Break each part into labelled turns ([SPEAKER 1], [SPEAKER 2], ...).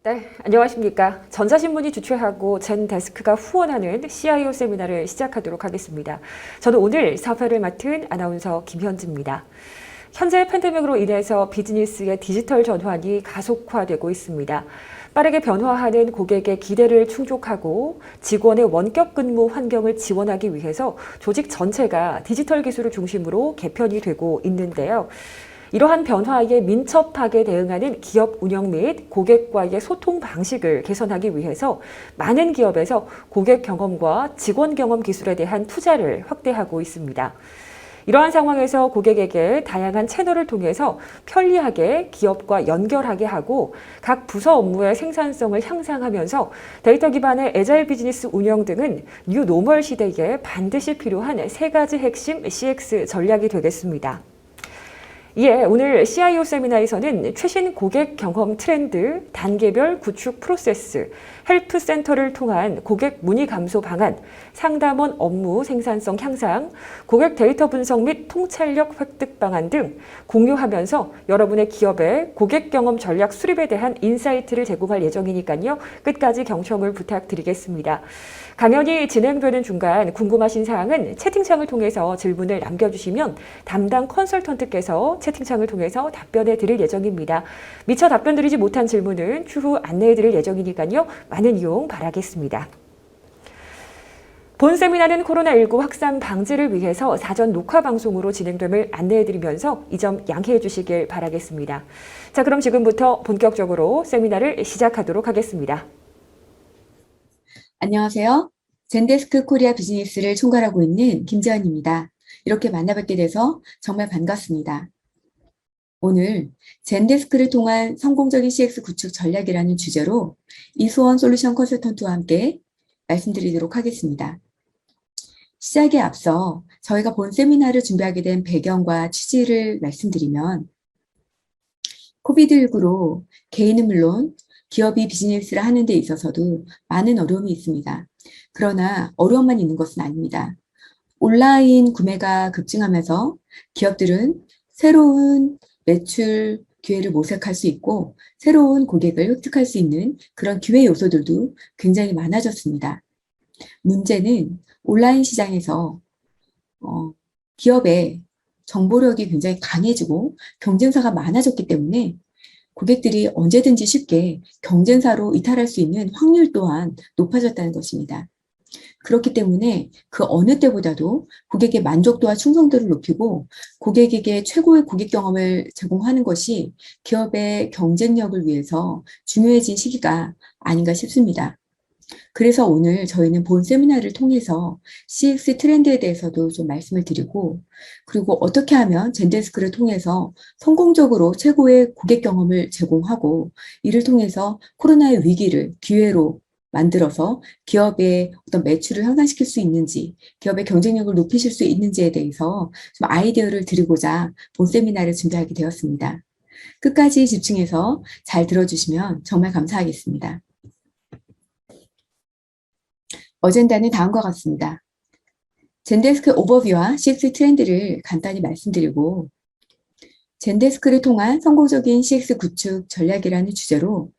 [SPEAKER 1] 네, 안녕하십니까. 전자신문이 주최하고 젠데스크가 후원하는 CIO 세미나를 시작하도록 하겠습니다. 저는 오늘 사회를 맡은 아나운서 김현지입니다. 현재 팬데믹으로 인해서 비즈니스의 디지털 전환이 가속화되고 있습니다. 빠르게 변화하는 고객의 기대를 충족하고 직원의 원격 근무 환경을 지원하기 위해서 조직 전체가 디지털 기술을 중심으로 개편이 되고 있는데요. 이러한 변화에 민첩하게 대응하는 기업 운영 및 고객과의 소통 방식을 개선하기 위해서 많은 기업에서 고객 경험과 직원 경험 기술에 대한 투자를 확대하고 있습니다. 이러한 상황에서 고객에게 다양한 채널을 통해서 편리하게 기업과 연결하게 하고 각 부서 업무의 생산성을 향상하면서 데이터 기반의 애자일 비즈니스 운영 등은 뉴 노멀 시대에 반드시 필요한 세 가지 핵심 CX 전략이 되겠습니다. 이에 오늘 CIO 세미나에서는 최신 고객 경험 트렌드, 단계별 구축 프로세스, 헬프 센터를 통한 고객 문의 감소 방안, 상담원 업무 생산성 향상, 고객 데이터 분석 및 통찰력 획득 방안 등 공유하면서 여러분의 기업의 고객 경험 전략 수립에 대한 인사이트를 제공할 예정이니까요. 끝까지 경청을 부탁드리겠습니다. 강연이 진행되는 중간 궁금하신 사항은 채팅창을 통해서 질문을 남겨주시면 담당 컨설턴트께서 채팅창을 통해서 답변해 드릴 예정입니다. 미처 답변 드리지 못한 질문은 추후 안내해 드릴 예정이니까요. 많은 이용 바라겠습니다. 본 세미나는 코로나19 확산 방지를 위해서 사전 녹화 방송으로 진행됨을 안내해 드리면서 이 점 양해해 주시길 바라겠습니다. 자, 그럼 지금부터 본격적으로 세미나를 시작하도록 하겠습니다.
[SPEAKER 2] 안녕하세요. 젠데스크 코리아 비즈니스를 총괄하고 있는 김재현입니다. 이렇게 만나뵙게 돼서 정말 반갑습니다. 오늘 젠데스크를 통한 성공적인 CX 구축 전략이라는 주제로 이수원 솔루션 컨설턴트와 함께 말씀드리도록 하겠습니다. 시작에 앞서 저희가 본 세미나를 준비하게 된 배경과 취지를 말씀드리면 코비드19로 개인은 물론 기업이 비즈니스를 하는 데 있어서도 많은 어려움이 있습니다. 그러나 어려움만 있는 것은 아닙니다. 온라인 구매가 급증하면서 기업들은 새로운 매출 기회를 모색할 수 있고 새로운 고객을 획득할 수 있는 그런 기회 요소들도 굉장히 많아졌습니다. 문제는 온라인 시장에서 기업의 정보력이 굉장히 강해지고 경쟁사가 많아졌기 때문에 고객들이 언제든지 쉽게 경쟁사로 이탈할 수 있는 확률 또한 높아졌다는 것입니다. 그렇기 때문에 그 어느 때보다도 고객의 만족도와 충성도를 높이고 고객에게 최고의 고객 경험을 제공하는 것이 기업의 경쟁력을 위해서 중요해진 시기가 아닌가 싶습니다. 그래서 오늘 저희는 본 세미나를 통해서 CX 트렌드에 대해서도 좀 말씀을 드리고, 그리고 어떻게 하면 젠데스크를 통해서 성공적으로 최고의 고객 경험을 제공하고, 이를 통해서 코로나의 위기를 기회로 만들어서 기업의 어떤 매출을 향상시킬 수 있는지, 기업의 경쟁력을 높이실 수 있는지에 대해서 좀 아이디어를 드리고자 본 세미나를 준비하게 되었습니다. 끝까지 집중해서 잘 들어주시면 정말 감사하겠습니다. 어젠다는 다음과 같습니다. 젠데스크 오버뷰와 CX 트렌드를 간단히 말씀드리고 젠데스크를 통한 성공적인 CX 구축 전략이라는 주제로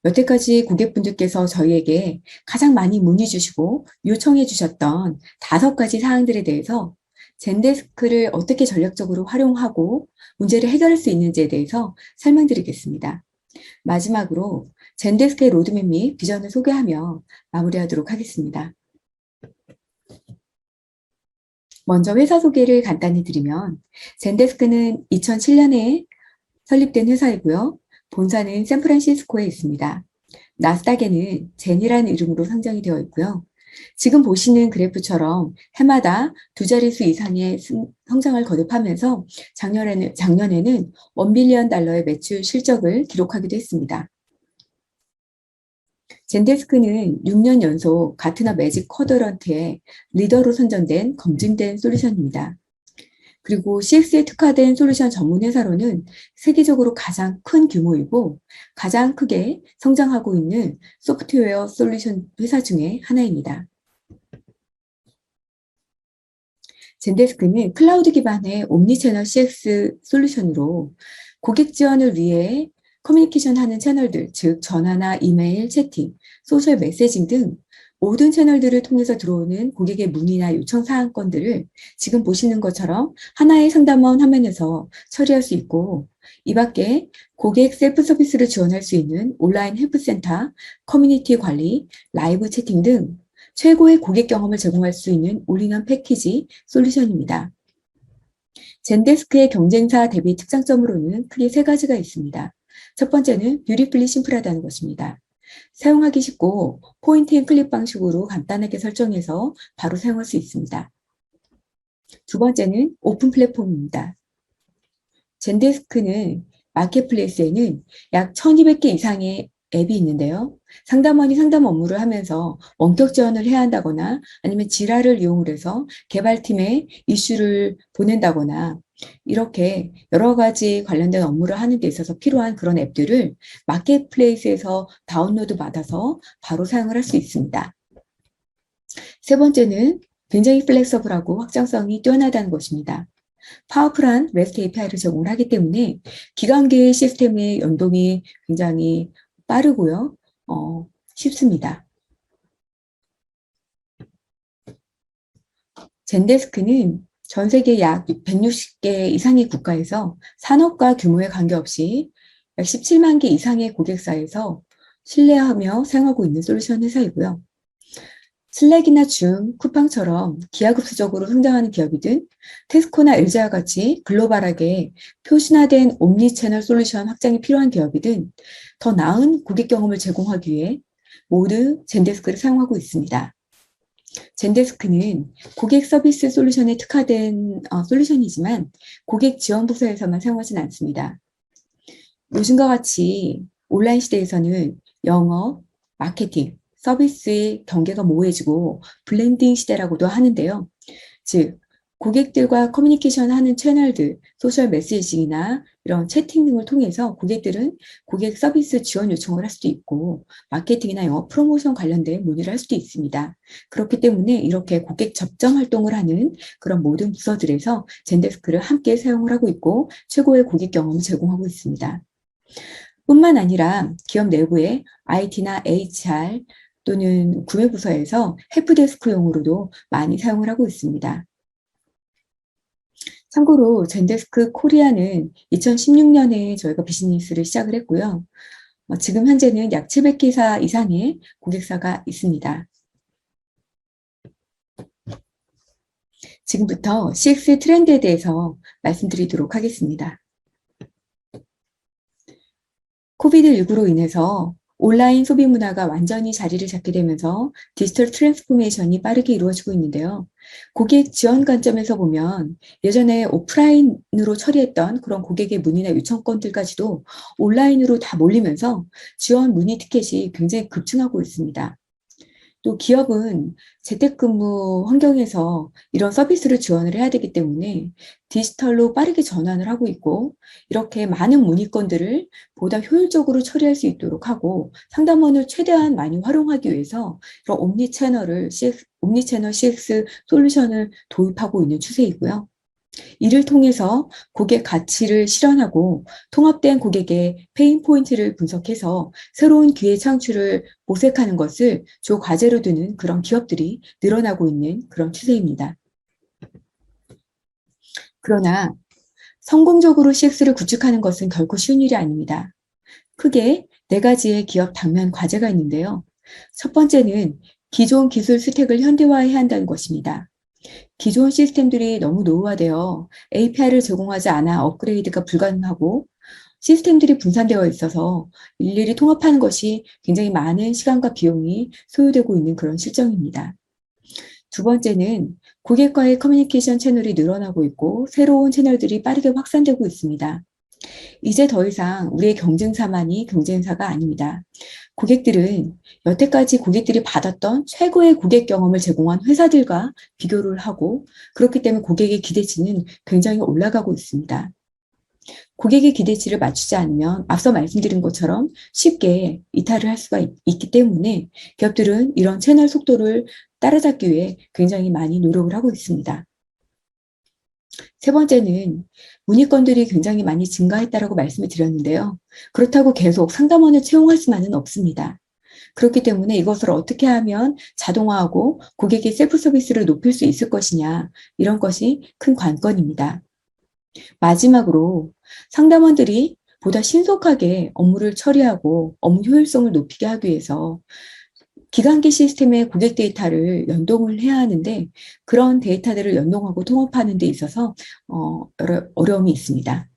[SPEAKER 2] 여태까지 고객분들께서 저희에게 가장 많이 문의 주시고 요청해 주셨던 5가지 사항들에 대해서 젠데스크를 어떻게 전략적으로 활용하고 문제를 해결할 수 있는지에 대해서 설명드리겠습니다. 마지막으로 젠데스크의 로드맵 및 비전을 소개하며 마무리하도록 하겠습니다. 먼저 회사 소개를 간단히 드리면 젠데스크는 2007년에 설립된 회사이고요. 본사는 샌프란시스코에 있습니다. 나스닥에는 젠이라는 이름으로 상장이 되어 있고요. 지금 보시는 그래프처럼 해마다 2자릿수 이상의 성장을 거듭하면서 작년에는 $1빌리언의 매출 실적을 기록하기도 했습니다. 젠데스크는 6년 연속 가트너 매직 쿼드런트의 리더로 선정된 검증된 솔루션입니다. 그리고 CX에 특화된 솔루션 전문 회사로는 세계적으로 가장 큰 규모이고 가장 크게 성장하고 있는 소프트웨어 솔루션 회사 중에 하나입니다. 젠데스크는 클라우드 기반의 옴니채널 CX 솔루션으로 고객 지원을 위해 커뮤니케이션 하는 채널들, 즉 전화나 이메일, 채팅, 소셜 메시징 등 모든 채널들을 통해서 들어오는 고객의 문의나 요청 사항건들을 지금 보시는 것처럼 하나의 상담원 화면에서 처리할 수 있고, 이 밖에 고객 셀프 서비스를 지원할 수 있는 온라인 헬프센터, 커뮤니티 관리, 라이브 채팅 등 최고의 고객 경험을 제공할 수 있는 올인원 패키지 솔루션입니다. 젠데스크의 경쟁사 대비 특장점으로는 크게 세 가지가 있습니다. 첫 번째는 뷰티풀리 심플하다는 것입니다. 사용하기 쉽고 포인트 앤 클릭 방식으로 간단하게 설정해서 바로 사용할 수 있습니다. 두 번째는 오픈 플랫폼입니다. 젠데스크는 마켓플레이스에는 약 1200개 이상의 앱이 있는데요. 상담원이 상담 업무를 하면서 원격 지원을 해야 한다거나 아니면 지라를 이용을 해서 개발팀에 이슈를 보낸다거나 이렇게 여러 가지 관련된 업무를 하는 데 있어서 필요한 그런 앱들을 마켓플레이스에서 다운로드 받아서 바로 사용을 할 수 있습니다. 세 번째는 굉장히 플렉서블하고 확장성이 뛰어나다는 것입니다. 파워풀한 REST API를 제공을 하기 때문에 기관계의 시스템의 연동이 굉장히 빠르고요. 쉽습니다. 젠데스크는 전 세계 약 160개 이상의 국가에서 산업과 규모에 관계없이 약 17만 개 이상의 고객사에서 신뢰하며 사용하고 있는 솔루션 회사이고요. 슬랙이나 줌, 쿠팡처럼 기하급수적으로 성장하는 기업이든 테스코나 LG와 같이 글로벌하게 표준화된 옴니채널 솔루션 확장이 필요한 기업이든 더 나은 고객 경험을 제공하기 위해 모두 젠데스크를 사용하고 있습니다. 젠데스크는 고객 서비스 솔루션에 특화된 솔루션이지만 고객 지원 부서에서만 사용하지는 않습니다. 요즘과 같이 온라인 시대에서는 영업, 마케팅, 서비스의 경계가 모호해지고 블렌딩 시대라고도 하는데요. 즉, 고객들과 커뮤니케이션 하는 채널들, 소셜 메시징이나 이런 채팅 등을 통해서 고객들은 고객 서비스 지원 요청을 할 수도 있고 마케팅이나 영업 프로모션 관련된 문의를 할 수도 있습니다. 그렇기 때문에 이렇게 고객 접점 활동을 하는 그런 모든 부서들에서 젠데스크를 함께 사용을 하고 있고 최고의 고객 경험을 제공하고 있습니다. 뿐만 아니라 기업 내부의 IT나 HR 또는 구매부서에서 헬프데스크용으로도 많이 사용을 하고 있습니다. 참고로 젠데스크 코리아는 2016년에 저희가 비즈니스를 시작을 했고요. 지금 현재는 약 700개사 이상의 고객사가 있습니다. 지금부터 CX 트렌드에 대해서 말씀드리도록 하겠습니다. 코비드19로 인해서 온라인 소비 문화가 완전히 자리를 잡게 되면서 디지털 트랜스포메이션이 빠르게 이루어지고 있는데요. 고객 지원 관점에서 보면 예전에 오프라인으로 처리했던 그런 고객의 문의나 요청건들까지도 온라인으로 다 몰리면서 지원 문의 티켓이 굉장히 급증하고 있습니다. 또 기업은 재택근무 환경에서 이런 서비스를 지원을 해야 되기 때문에 디지털로 빠르게 전환을 하고 있고 이렇게 많은 문의건들을 보다 효율적으로 처리할 수 있도록 하고 상담원을 최대한 많이 활용하기 위해서 이런 옴니채널 CX 솔루션을 도입하고 있는 추세이고요. 이를 통해서 고객 가치를 실현하고 통합된 고객의 페인 포인트를 분석해서 새로운 기회 창출을 모색하는 것을 주 과제로 두는 그런 기업들이 늘어나고 있는 그런 추세입니다. 그러나 성공적으로 CX를 구축하는 것은 결코 쉬운 일이 아닙니다. 크게 4가지의 기업 당면 과제가 있는데요. 첫 번째는 기존 기술 스택을 현대화해야 한다는 것입니다. 기존 시스템들이 너무 노후화되어 API를 제공하지 않아 업그레이드가 불가능하고 시스템들이 분산되어 있어서 일일이 통합하는 것이 굉장히 많은 시간과 비용이 소요되고 있는 그런 실정입니다. 두 번째는 고객과의 커뮤니케이션 채널이 늘어나고 있고 새로운 채널들이 빠르게 확산되고 있습니다. 이제 더 이상 우리의 경쟁사만이 경쟁사가 아닙니다. 고객들은 여태까지 고객들이 받았던 최고의 고객 경험을 제공한 회사들과 비교를 하고 그렇기 때문에 고객의 기대치는 굉장히 올라가고 있습니다. 고객의 기대치를 맞추지 않으면 앞서 말씀드린 것처럼 쉽게 이탈을 할 수가 있기 때문에 기업들은 이런 채널 속도를 따라잡기 위해 굉장히 많이 노력을 하고 있습니다. 세 번째는 문의건들이 굉장히 많이 증가했다라고 말씀을 드렸는데요. 그렇다고 계속 상담원을 채용할 수만은 없습니다. 그렇기 때문에 이것을 어떻게 하면 자동화하고 고객의 셀프 서비스를 높일 수 있을 것이냐, 이런 것이 큰 관건입니다. 마지막으로 상담원들이 보다 신속하게 업무를 처리하고 업무 효율성을 높이게 하기 위해서 기간기 시스템의 고객 데이터를 연동을 해야 하는데, 그런 데이터들을 연동하고 통합하는 데 있어서 어려움이 있습니다.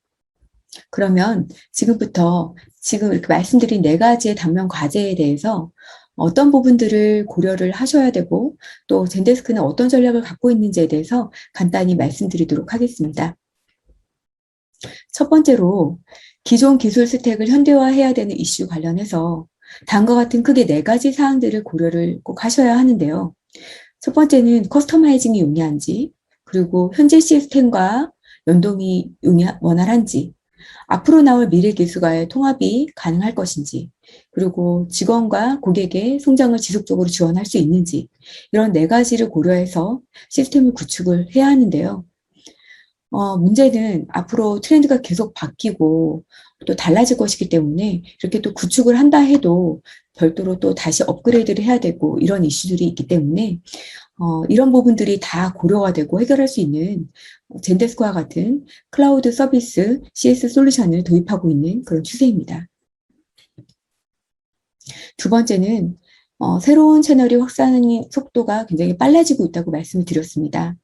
[SPEAKER 2] 그러면 지금부터 지금 이렇게 말씀드린 네 가지의 당면 과제에 대해서 어떤 부분들을 고려를 하셔야 되고, 또 젠데스크는 어떤 전략을 갖고 있는지에 대해서 간단히 말씀드리도록 하겠습니다. 첫 번째로 기존 기술 스택을 현대화해야 되는 이슈 관련해서 다음과 같은 크게 네 가지 사항들을 고려를 꼭 하셔야 하는데요. 첫 번째는 커스터마이징이 용이한지, 그리고 현재 시스템과 연동이 원활한지, 앞으로 나올 미래 기술과의 통합이 가능할 것인지, 그리고 직원과 고객의 성장을 지속적으로 지원할 수 있는지, 이런 네 가지를 고려해서 시스템을 구축을 해야 하는데요. 문제는 앞으로 트렌드가 계속 바뀌고 또 달라질 것이기 때문에 이렇게 또 구축을 한다 해도 별도로 또 다시 업그레이드를 해야 되고 이런 이슈들이 있기 때문에 이런 부분들이 다 고려가 되고 해결할 수 있는 젠데스크와 같은 클라우드 서비스 CS 솔루션을 도입하고 있는 그런 추세입니다. 두 번째는 새로운 채널이 확산하는 속도가 굉장히 빨라지고 있다고 말씀을 드렸습니다.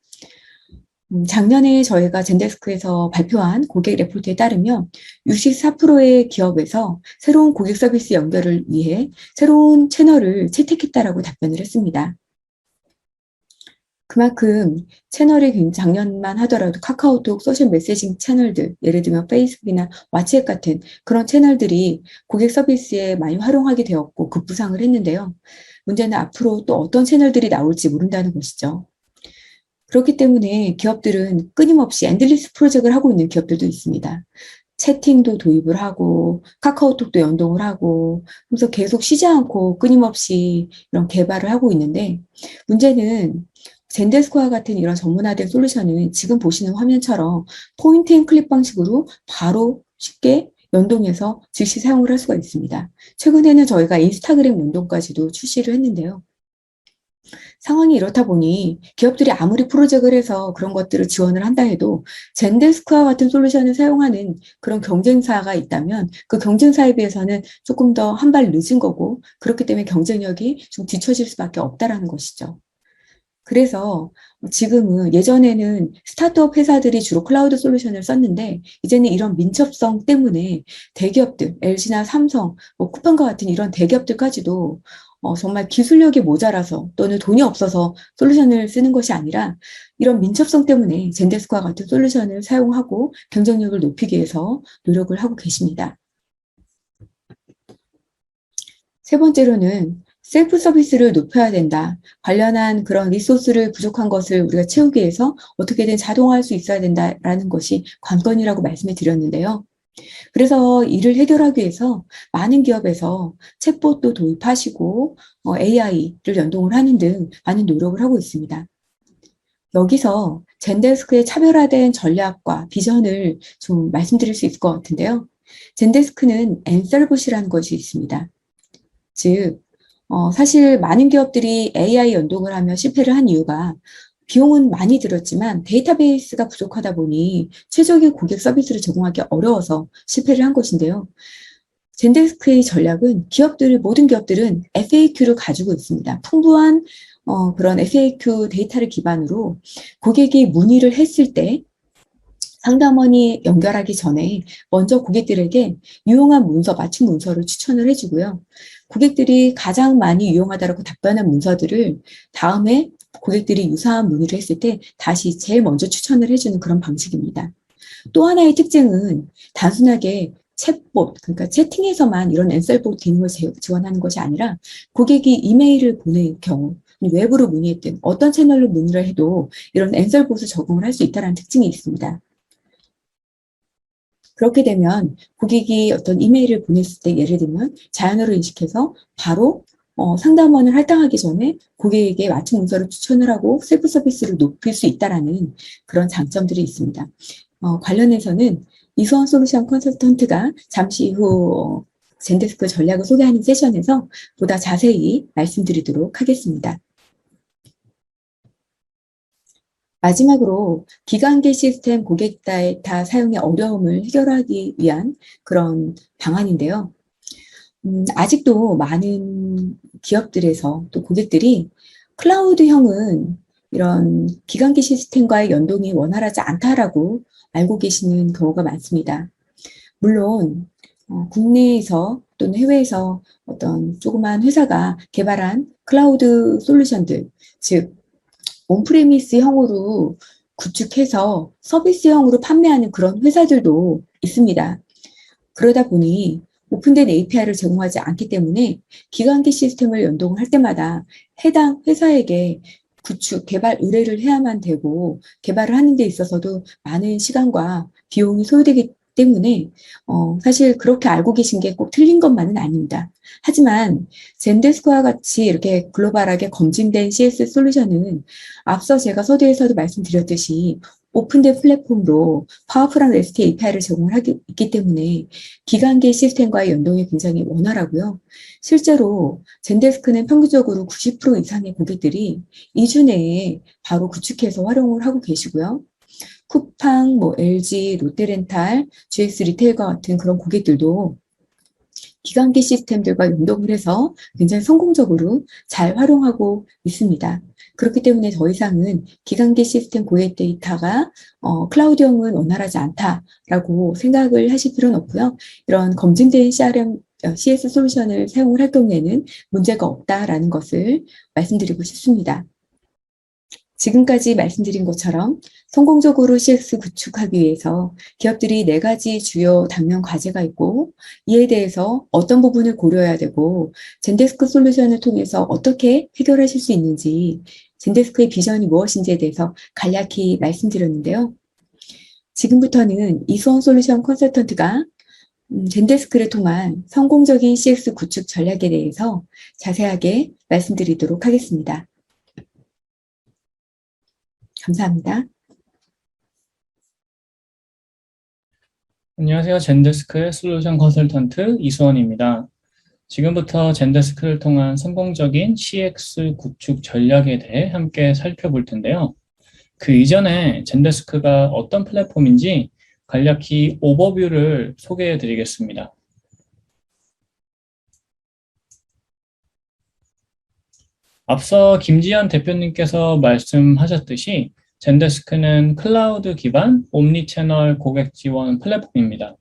[SPEAKER 2] 작년에 저희가 젠데스크에서 발표한 고객 레포트에 따르면 64%의 기업에서 새로운 고객 서비스 연결을 위해 새로운 채널을 채택했다라고 답변을 했습니다. 그만큼 채널이 작년만 하더라도 카카오톡, 소셜 메시징 채널들, 예를 들면 페이스북이나 왓츠앱 같은 그런 채널들이 고객 서비스에 많이 활용하게 되었고 급부상을 했는데요. 문제는 앞으로 또 어떤 채널들이 나올지 모른다는 것이죠. 그렇기 때문에 기업들은 끊임없이 엔들리스 프로젝트를 하고 있는 기업들도 있습니다. 채팅도 도입을 하고 카카오톡도 연동을 하고, 그래서 계속 쉬지 않고 끊임없이 이런 개발을 하고 있는데, 문제는 젠데스크와 같은 이런 전문화된 솔루션은 지금 보시는 화면처럼 포인트 앤 클릭 방식으로 바로 쉽게 연동해서 즉시 사용을 할 수가 있습니다. 최근에는 저희가 인스타그램 연동까지도 출시를 했는데요. 상황이 이렇다 보니 기업들이 아무리 프로젝트를 해서 그런 것들을 지원을 한다 해도 젠데스크와 같은 솔루션을 사용하는 그런 경쟁사가 있다면 그 경쟁사에 비해서는 조금 더 한 발 늦은 거고, 그렇기 때문에 경쟁력이 좀 뒤처질 수밖에 없다라는 것이죠. 그래서 지금은, 예전에는 스타트업 회사들이 주로 클라우드 솔루션을 썼는데 이제는 이런 민첩성 때문에 대기업들, LG나 삼성, 쿠팡과 같은 이런 대기업들까지도 정말 기술력이 모자라서 또는 돈이 없어서 솔루션을 쓰는 것이 아니라 이런 민첩성 때문에 젠데스크와 같은 솔루션을 사용하고 경쟁력을 높이기 위해서 노력을 하고 계십니다. 세 번째로는 셀프 서비스를 높여야 된다. 관련한 그런 리소스를 부족한 것을 우리가 채우기 위해서 어떻게든 자동화할 수 있어야 된다라는 것이 관건이라고 말씀을 드렸는데요. 그래서 이를 해결하기 위해서 많은 기업에서 챗봇도 도입하시고 AI를 연동을 하는 등 많은 노력을 하고 있습니다. 여기서 젠데스크의 차별화된 전략과 비전을 좀 말씀드릴 수 있을 것 같은데요. 젠데스크는 앤서봇이라는 것이 있습니다. 즉, 사실 많은 기업들이 AI 연동을 하며 실패를 한 이유가 비용은 많이 들었지만 데이터베이스가 부족하다 보니 최적의 고객 서비스를 제공하기 어려워서 실패를 한 것인데요. 젠데스크의 전략은 모든 기업들은 FAQ를 가지고 있습니다. 풍부한 그런 FAQ 데이터를 기반으로 고객이 문의를 했을 때 상담원이 연결하기 전에 먼저 고객들에게 유용한 문서, 맞춤 문서를 추천을 해주고요. 고객들이 가장 많이 유용하다고 답변한 문서들을 다음에 고객들이 유사한 문의를 했을 때 다시 제일 먼저 추천을 해주는 그런 방식입니다. 또 하나의 특징은 단순하게 챗봇, 그러니까 채팅에서만 이런 앤서봇 기능을 지원하는 것이 아니라 고객이 이메일을 보낼 경우, 외부로 문의했든 어떤 채널로 문의를 해도 이런 앤서봇을 적용을 할 수 있다는 특징이 있습니다. 그렇게 되면 고객이 어떤 이메일을 보냈을 때 예를 들면 자연어로 인식해서 바로 상담원을 할당하기 전에 고객에게 맞춤 문서를 추천을 하고 셀프 서비스를 높일 수 있다라는 그런 장점들이 있습니다. 관련해서는 이수원 솔루션 컨설턴트가 잠시 후 젠데스크 전략을 소개하는 세션에서 보다 자세히 말씀드리도록 하겠습니다. 마지막으로 기관계 시스템 고객 데이터 사용의 어려움을 해결하기 위한 그런 방안인데요. 아직도 많은 기업들에서 또 고객들이 클라우드형은 이런 기관계 시스템과의 연동이 원활하지 않다라고 알고 계시는 경우가 많습니다. 물론 국내에서 또는 해외에서 어떤 조그만 회사가 개발한 클라우드 솔루션들, 즉 온프레미스형으로 구축해서 서비스형으로 판매하는 그런 회사들도 있습니다. 그러다 보니 오픈된 API를 제공하지 않기 때문에 기관기 시스템을 연동할 때마다 해당 회사에게 구축, 개발 의뢰를 해야만 되고 개발을 하는 데 있어서도 많은 시간과 비용이 소요되기 때문에 사실 그렇게 알고 계신 게 꼭 틀린 것만은 아닙니다. 하지만 젠데스크와 같이 이렇게 글로벌하게 검증된 CS 솔루션은 앞서 제가 서두에서도 말씀드렸듯이 오픈된 플랫폼으로 파워풀한 REST API를 제공을 있기 때문에 기관계 시스템과의 연동이 굉장히 원활하고요. 실제로 젠데스크는 평균적으로 90% 이상의 고객들이 2주 내에 바로 구축해서 활용을 하고 계시고요. 쿠팡, LG, 롯데렌탈, GX 리테일과 같은 그런 고객들도 기관계 시스템들과 연동을 해서 굉장히 성공적으로 잘 활용하고 있습니다. 그렇기 때문에 더 이상은 기관계 시스템 고객 데이터가 클라우드형은 원활하지 않다라고 생각을 하실 필요는 없고요. 이런 검증된 CRM, CS 솔루션을 사용을 할 경우에는 문제가 없다라는 것을 말씀드리고 싶습니다. 지금까지 말씀드린 것처럼 성공적으로 CX 구축하기 위해서 기업들이 4가지 주요 당면 과제가 있고 이에 대해서 어떤 부분을 고려해야 되고 젠데스크 솔루션을 통해서 어떻게 해결하실 수 있는지 젠데스크의 비전이 무엇인지에 대해서 간략히 말씀드렸는데요. 지금부터는 이수원 솔루션 컨설턴트가 젠데스크를 통한 성공적인 CX 구축 전략에 대해서 자세하게 말씀드리도록 하겠습니다. 감사합니다.
[SPEAKER 3] 안녕하세요. 젠데스크의 솔루션 컨설턴트 이수원입니다. 지금부터 젠데스크를 통한 성공적인 CX 구축 전략에 대해 함께 살펴볼 텐데요. 그 이전에 젠데스크가 어떤 플랫폼인지 간략히 오버뷰를 소개해 드리겠습니다. 앞서 김지현 대표님께서 말씀하셨듯이 젠데스크는 클라우드 기반 옴니채널 고객 지원 플랫폼입니다.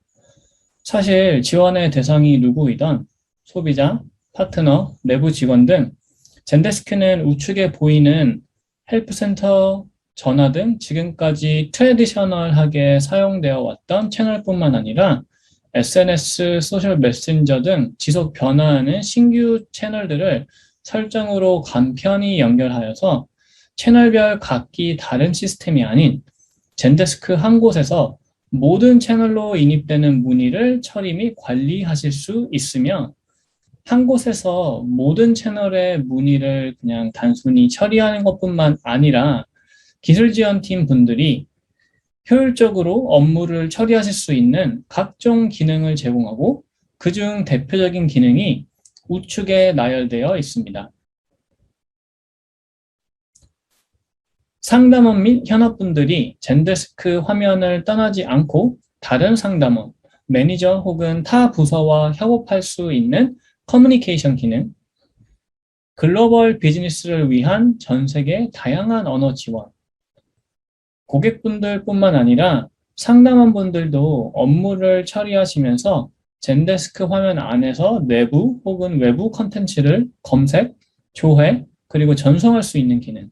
[SPEAKER 3] 사실 지원의 대상이 누구이던 소비자, 파트너, 내부 직원 등 젠데스크는 우측에 보이는 헬프센터, 전화 등 지금까지 트래디셔널하게 사용되어 왔던 채널뿐만 아니라 SNS, 소셜 메신저 등 지속 변화하는 신규 채널들을 설정으로 간편히 연결하여서 채널별 각기 다른 시스템이 아닌 젠데스크 한 곳에서 모든 채널로 인입되는 문의를 처리 및 관리하실 수 있으며 한 곳에서 모든 채널의 문의를 그냥 단순히 처리하는 것뿐만 아니라 기술 지원팀 분들이 효율적으로 업무를 처리하실 수 있는 각종 기능을 제공하고 그중 대표적인 기능이 우측에 나열되어 있습니다. 상담원 및 현업분들이 젠데스크 화면을 떠나지 않고 다른 상담원, 매니저 혹은 타 부서와 협업할 수 있는 커뮤니케이션 기능, 글로벌 비즈니스를 위한 전 세계 다양한 언어 지원, 고객분들뿐만 아니라 상담원분들도 업무를 처리하시면서 젠데스크 화면 안에서 내부 혹은 외부 컨텐츠를 검색, 조회, 그리고 전송할 수 있는 기능.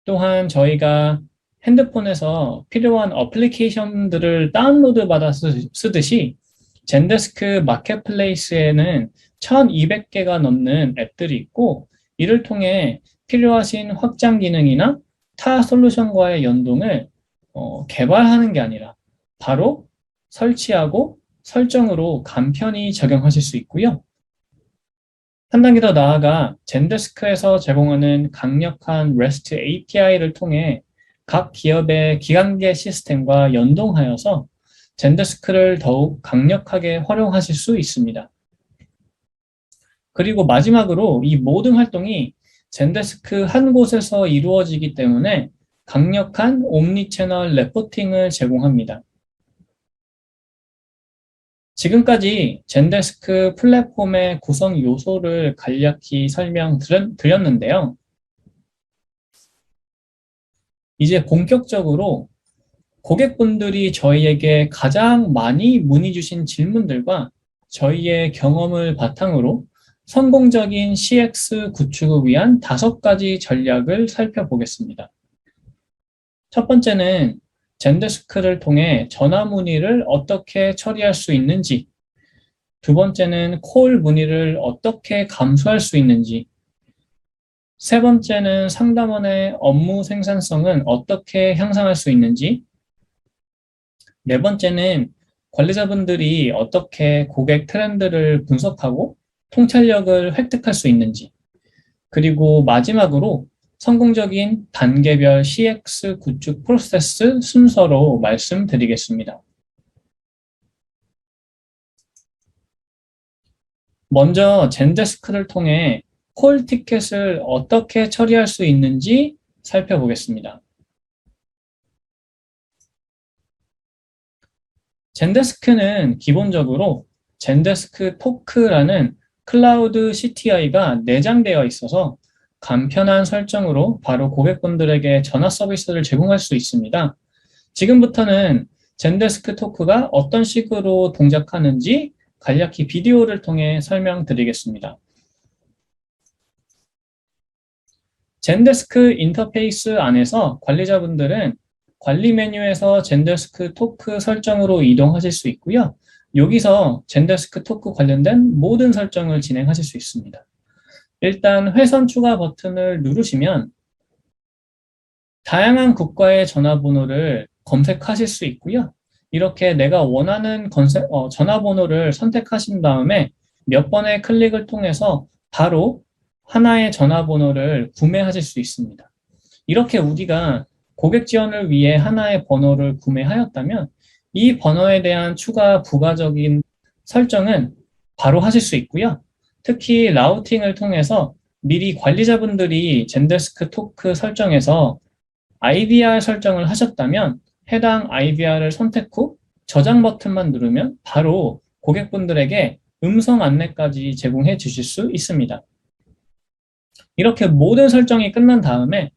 [SPEAKER 3] 또한 저희가 핸드폰에서 필요한 어플리케이션들을 다운로드 받아 쓰듯이 젠데스크 마켓플레이스에는 1200개가 넘는 앱들이 있고 이를 통해 필요하신 확장 기능이나 타 솔루션과의 연동을 개발하는 게 아니라 바로 설치하고 설정으로 간편히 적용하실 수 있고요. 한 단계 더 나아가 젠데스크에서 제공하는 강력한 REST API를 통해 각 기업의 기관계 시스템과 연동하여서 젠데스크를 더욱 강력하게 활용하실 수 있습니다. 그리고 마지막으로 이 모든 활동이 젠데스크 한 곳에서 이루어지기 때문에 강력한 옴니채널 레포팅을 제공합니다. 지금까지 젠데스크 플랫폼의 구성 요소를 간략히 설명드렸는데요. 이제 본격적으로 고객분들이 저희에게 가장 많이 문의 주신 질문들과 저희의 경험을 바탕으로 성공적인 CX 구축을 위한 5가지 전략을 살펴보겠습니다. 첫 번째는 젠데스크를 통해 전화 문의를 어떻게 처리할 수 있는지, 두 번째는 콜 문의를 어떻게 감소할 수 있는지, 세 번째는 상담원의 업무 생산성은 어떻게 향상할 수 있는지, 네 번째는 관리자분들이 어떻게 고객 트렌드를 분석하고 통찰력을 획득할 수 있는지, 그리고 마지막으로 성공적인 단계별 CX 구축 프로세스 순서로 말씀드리겠습니다. 먼저 젠데스크를 통해 콜 티켓을 어떻게 처리할 수 있는지 살펴보겠습니다. 젠데스크는 기본적으로 젠데스크 토크라는 클라우드 CTI가 내장되어 있어서 간편한 설정으로 바로 고객분들에게 전화 서비스를 제공할 수 있습니다. 지금부터는 젠데스크 토크가 어떤 식으로 동작하는지 간략히 비디오를 통해 설명드리겠습니다. 젠데스크 인터페이스 안에서 관리자분들은 관리 메뉴에서 젠데스크 토크 설정으로 이동하실 수 있고요. 여기서 젠데스크 토크 관련된 모든 설정을 진행하실 수 있습니다. 일단 회선 추가 버튼을 누르시면 다양한 국가의 전화번호를 검색하실 수 있고요. 이렇게 내가 원하는 전화번호를 선택하신 다음에 몇 번의 클릭을 통해서 바로 하나의 전화번호를 구매하실 수 있습니다. 이렇게 우리가 고객 지원을 위해 하나의 번호를 구매하였다면 이 번호에 대한 추가 부가적인 설정은 바로 하실 수 있고요. 특히 라우팅을 통해서 미리 관리자분들이 젠데스크 토크 설정에서 IVR 설정을 하셨다면 해당 IVR을 선택 후 저장 버튼만 누르면 바로 고객분들에게 음성 안내까지 제공해 주실 수 있습니다. 이렇게 모든 설정이 끝난 다음에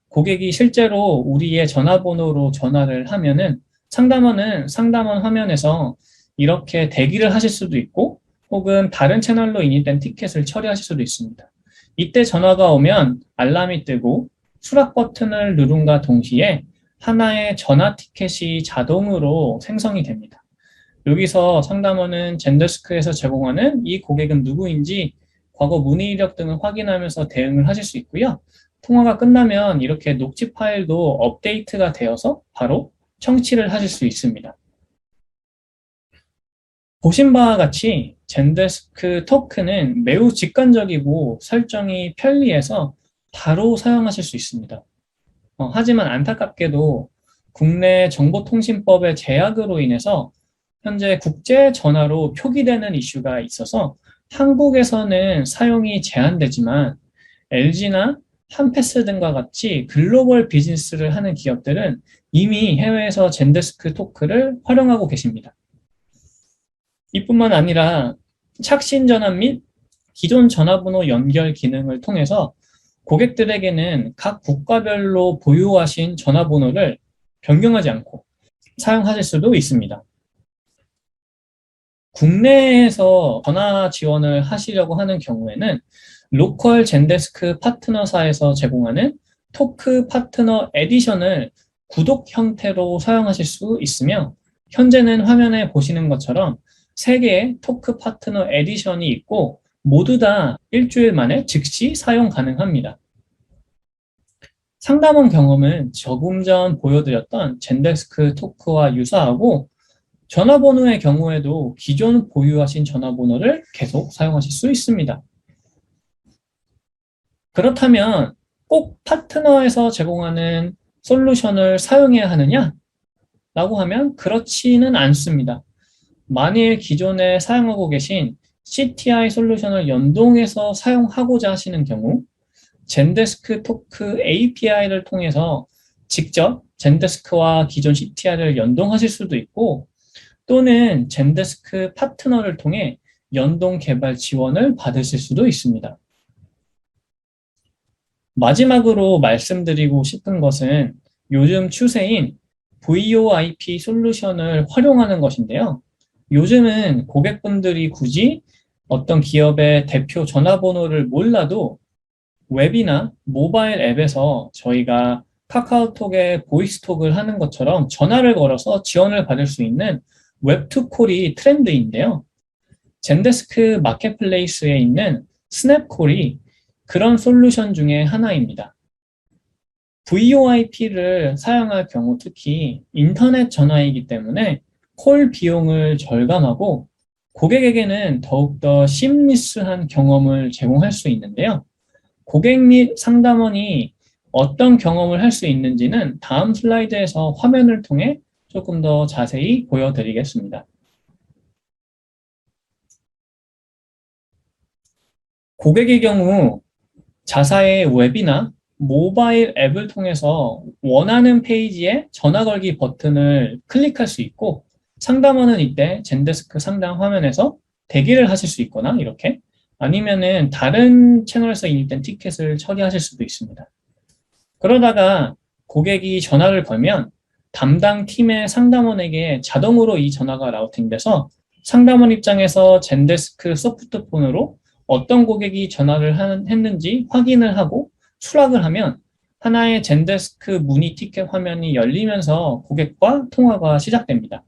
[SPEAKER 3] 고객이 실제로 우리의 전화번호로 전화를 하면은 상담원은 상담원 화면에서 이렇게 대기를 하실 수도 있고 혹은 다른 채널로 인입된 티켓을 처리하실 수도 있습니다. 이때 전화가 오면 알람이 뜨고 수락 버튼을 누른과 동시에 하나의 전화 티켓이 자동으로 생성이 됩니다. 여기서 상담원은 젠데스크에서 제공하는 이 고객은 누구인지 과거 문의 이력 등을 확인하면서 대응을 하실 수 있고요. 통화가 끝나면 이렇게 녹취 파일도 업데이트가 되어서 바로 청취를 하실 수 있습니다. 보신 바와 같이 젠데스크 토크는 매우 직관적이고 설정이 편리해서 바로 사용하실 수 있습니다. 하지만 안타깝게도 국내 정보통신법의 제약으로 인해서 현재 국제 전화로 표기되는 이슈가 있어서 한국에서는 사용이 제한되지만 LG나 한패스 등과 같이 글로벌 비즈니스를 하는 기업들은 이미 해외에서 젠데스크 토크를 활용하고 계십니다. 이뿐만 아니라 착신 전환 및 기존 전화번호 연결 기능을 통해서 고객들에게는 각 국가별로 보유하신 전화번호를 변경하지 않고 사용하실 수도 있습니다. 국내에서 전화 지원을 하시려고 하는 경우에는 로컬 젠데스크 파트너사에서 제공하는 토크 파트너 에디션을 구독 형태로 사용하실 수 있으며 현재는 화면에 보시는 것처럼 3개의 토크 파트너 에디션이 있고 모두 다 일주일 만에 즉시 사용 가능합니다. 상담원 경험은 조금 전 보여드렸던 젠데스크 토크와 유사하고 전화번호의 경우에도 기존 보유하신 전화번호를 계속 사용하실 수 있습니다. 그렇다면 꼭 파트너에서 제공하는 솔루션을 사용해야 하느냐? 라고 하면 그렇지는 않습니다. 만일 기존에 사용하고 계신 CTI 솔루션을 연동해서 사용하고자 하시는 경우 젠데스크 토크 API를 통해서 직접 젠데스크와 기존 CTI를 연동하실 수도 있고 또는 젠데스크 파트너를 통해 연동 개발 지원을 받으실 수도 있습니다. 마지막으로 말씀드리고 싶은 것은 요즘 추세인 VoIP 솔루션을 활용하는 것인데요. 요즘은 고객분들이 굳이 어떤 기업의 대표 전화번호를 몰라도 웹이나 모바일 앱에서 저희가 카카오톡에 보이스톡을 하는 것처럼 전화를 걸어서 지원을 받을 수 있는 웹투콜이 트렌드인데요. 젠데스크 마켓플레이스에 있는 스냅콜이 그런 솔루션 중에 하나입니다. VoIP를 사용할 경우 특히 인터넷 전화이기 때문에 콜 비용을 절감하고 고객에게는 더욱더 심리스한 경험을 제공할 수 있는데요. 고객 및 상담원이 어떤 경험을 할 수 있는지는 다음 슬라이드에서 화면을 통해 조금 더 자세히 보여드리겠습니다. 고객의 경우 자사의 웹이나 모바일 앱을 통해서 원하는 페이지에 전화 걸기 버튼을 클릭할 수 있고 상담원은 이때 젠데스크 상담 화면에서 대기를 하실 수 있거나 이렇게 아니면은 다른 채널에서 인입된 티켓을 처리하실 수도 있습니다. 그러다가 고객이 전화를 걸면 담당 팀의 상담원에게 자동으로 이 전화가 라우팅돼서 상담원 입장에서 젠데스크 소프트폰으로 어떤 고객이 전화를 했는지 확인을 하고 수락을 하면 하나의 젠데스크 문의 티켓 화면이 열리면서 고객과 통화가 시작됩니다.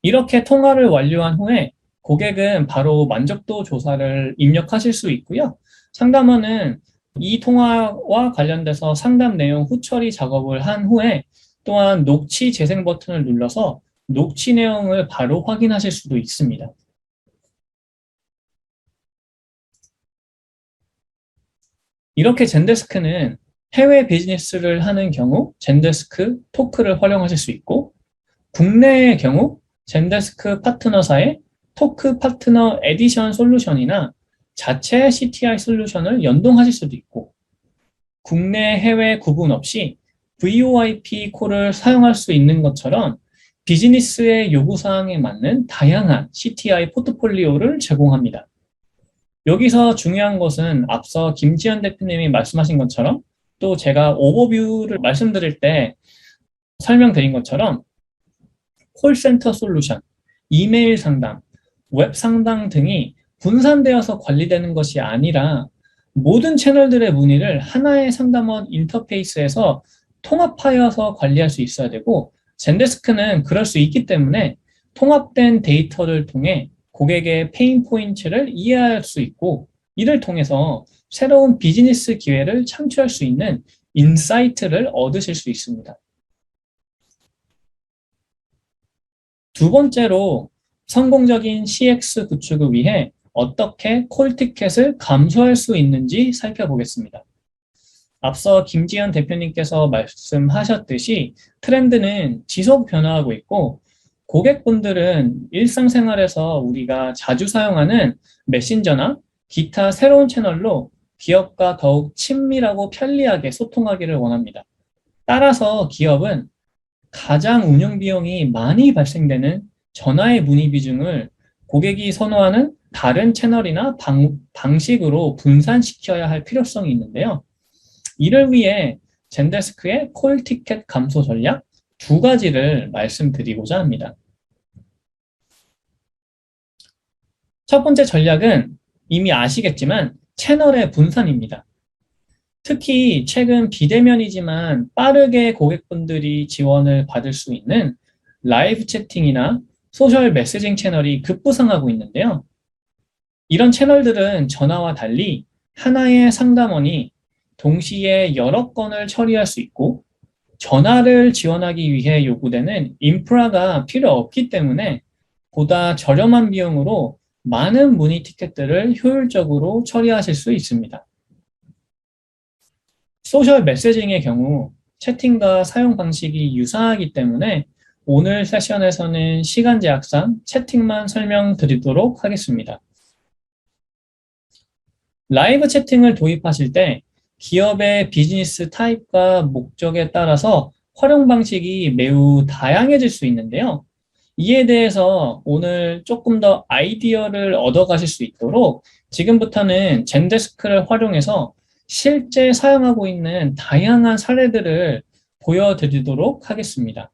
[SPEAKER 3] 이렇게 통화를 완료한 후에 고객은 바로 만족도 조사를 입력하실 수 있고요. 상담원은 이 통화와 관련돼서 상담 내용 후처리 작업을 한 후에 또한 녹취 재생 버튼을 눌러서 녹취 내용을 바로 확인하실 수도 있습니다. 이렇게 젠데스크는 해외 비즈니스를 하는 경우 젠데스크 토크를 활용하실 수 있고 국내의 경우 젠데스크 파트너사의 토크 파트너 에디션 솔루션이나 자체 CTI 솔루션을 연동하실 수도 있고 국내 해외 구분 없이 VoIP 콜을 사용할 수 있는 것처럼 비즈니스의 요구사항에 맞는 다양한 CTI 포트폴리오를 제공합니다. 여기서 중요한 것은 앞서 김지현 대표님이 말씀하신 것처럼 또 제가 오버뷰를 말씀드릴 때 설명드린 것처럼 콜센터 솔루션, 이메일 상담, 웹 상담 등이 분산되어서 관리되는 것이 아니라 모든 채널들의 문의를 하나의 상담원 인터페이스에서 통합하여서 관리할 수 있어야 되고 젠데스크는 그럴 수 있기 때문에 통합된 데이터를 통해 고객의 페인 포인트를 이해할 수 있고 이를 통해서 새로운 비즈니스 기회를 창출할 수 있는 인사이트를 얻으실 수 있습니다. 두 번째로 성공적인 CX 구축을 위해 어떻게 콜티켓을 감소할 수 있는지 살펴보겠습니다. 앞서 김지현 대표님께서 말씀하셨듯이 트렌드는 지속 변화하고 있고 고객분들은 일상생활에서 우리가 자주 사용하는 메신저나 기타 새로운 채널로 기업과 더욱 친밀하고 편리하게 소통하기를 원합니다. 따라서 기업은 가장 운영 비용이 많이 발생되는 전화의 문의 비중을 고객이 선호하는 다른 채널이나 방식으로 분산시켜야 할 필요성이 있는데요. 이를 위해 젠데스크의 콜 티켓 감소 전략 두 가지를 말씀드리고자 합니다. 첫 번째 전략은 이미 아시겠지만 채널의 분산입니다. 특히 최근 비대면이지만 빠르게 고객분들이 지원을 받을 수 있는 라이브 채팅이나 소셜 메시징 채널이 급부상하고 있는데요. 이런 채널들은 전화와 달리 하나의 상담원이 동시에 여러 건을 처리할 수 있고 전화를 지원하기 위해 요구되는 인프라가 필요 없기 때문에 보다 저렴한 비용으로 많은 문의 티켓들을 효율적으로 처리하실 수 있습니다. 소셜 메시징의 경우 채팅과 사용 방식이 유사하기 때문에 오늘 세션에서는 시간 제약상 채팅만 설명드리도록 하겠습니다. 라이브 채팅을 도입하실 때 기업의 비즈니스 타입과 목적에 따라서 활용 방식이 매우 다양해질 수 있는데요. 이에 대해서 오늘 조금 더 아이디어를 얻어가실 수 있도록 지금부터는 젠데스크를 활용해서 실제 사용하고 있는 다양한 사례들을 보여드리도록 하겠습니다.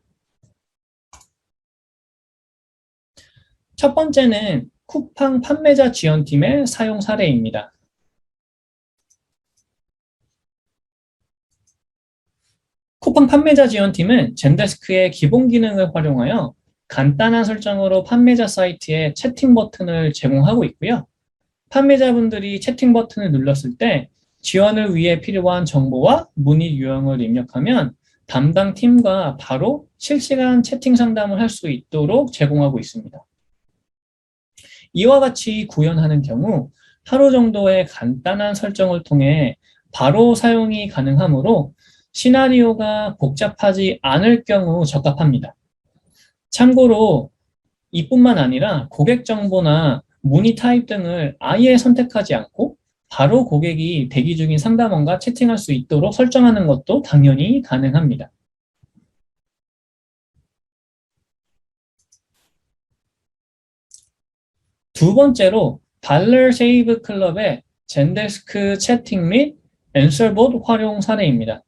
[SPEAKER 3] 첫 번째는 쿠팡 판매자 지원팀의 사용 사례입니다. 쿠팡 판매자 지원팀은 젠데스크의 기본 기능을 활용하여 간단한 설정으로 판매자 사이트에 채팅 버튼을 제공하고 있고요. 판매자분들이 채팅 버튼을 눌렀을 때 지원을 위해 필요한 정보와 문의 유형을 입력하면 담당 팀과 바로 실시간 채팅 상담을 할 수 있도록 제공하고 있습니다. 이와 같이 구현하는 경우 하루 정도의 간단한 설정을 통해 바로 사용이 가능하므로 시나리오가 복잡하지 않을 경우 적합합니다. 참고로 이뿐만 아니라 고객 정보나 문의 타입 등을 아예 선택하지 않고 바로 고객이 대기 중인 상담원과 채팅할 수 있도록 설정하는 것도 당연히 가능합니다. 두 번째로 달러 세이브 클럽의 젠데스크 채팅 및 앤서봇 활용 사례입니다.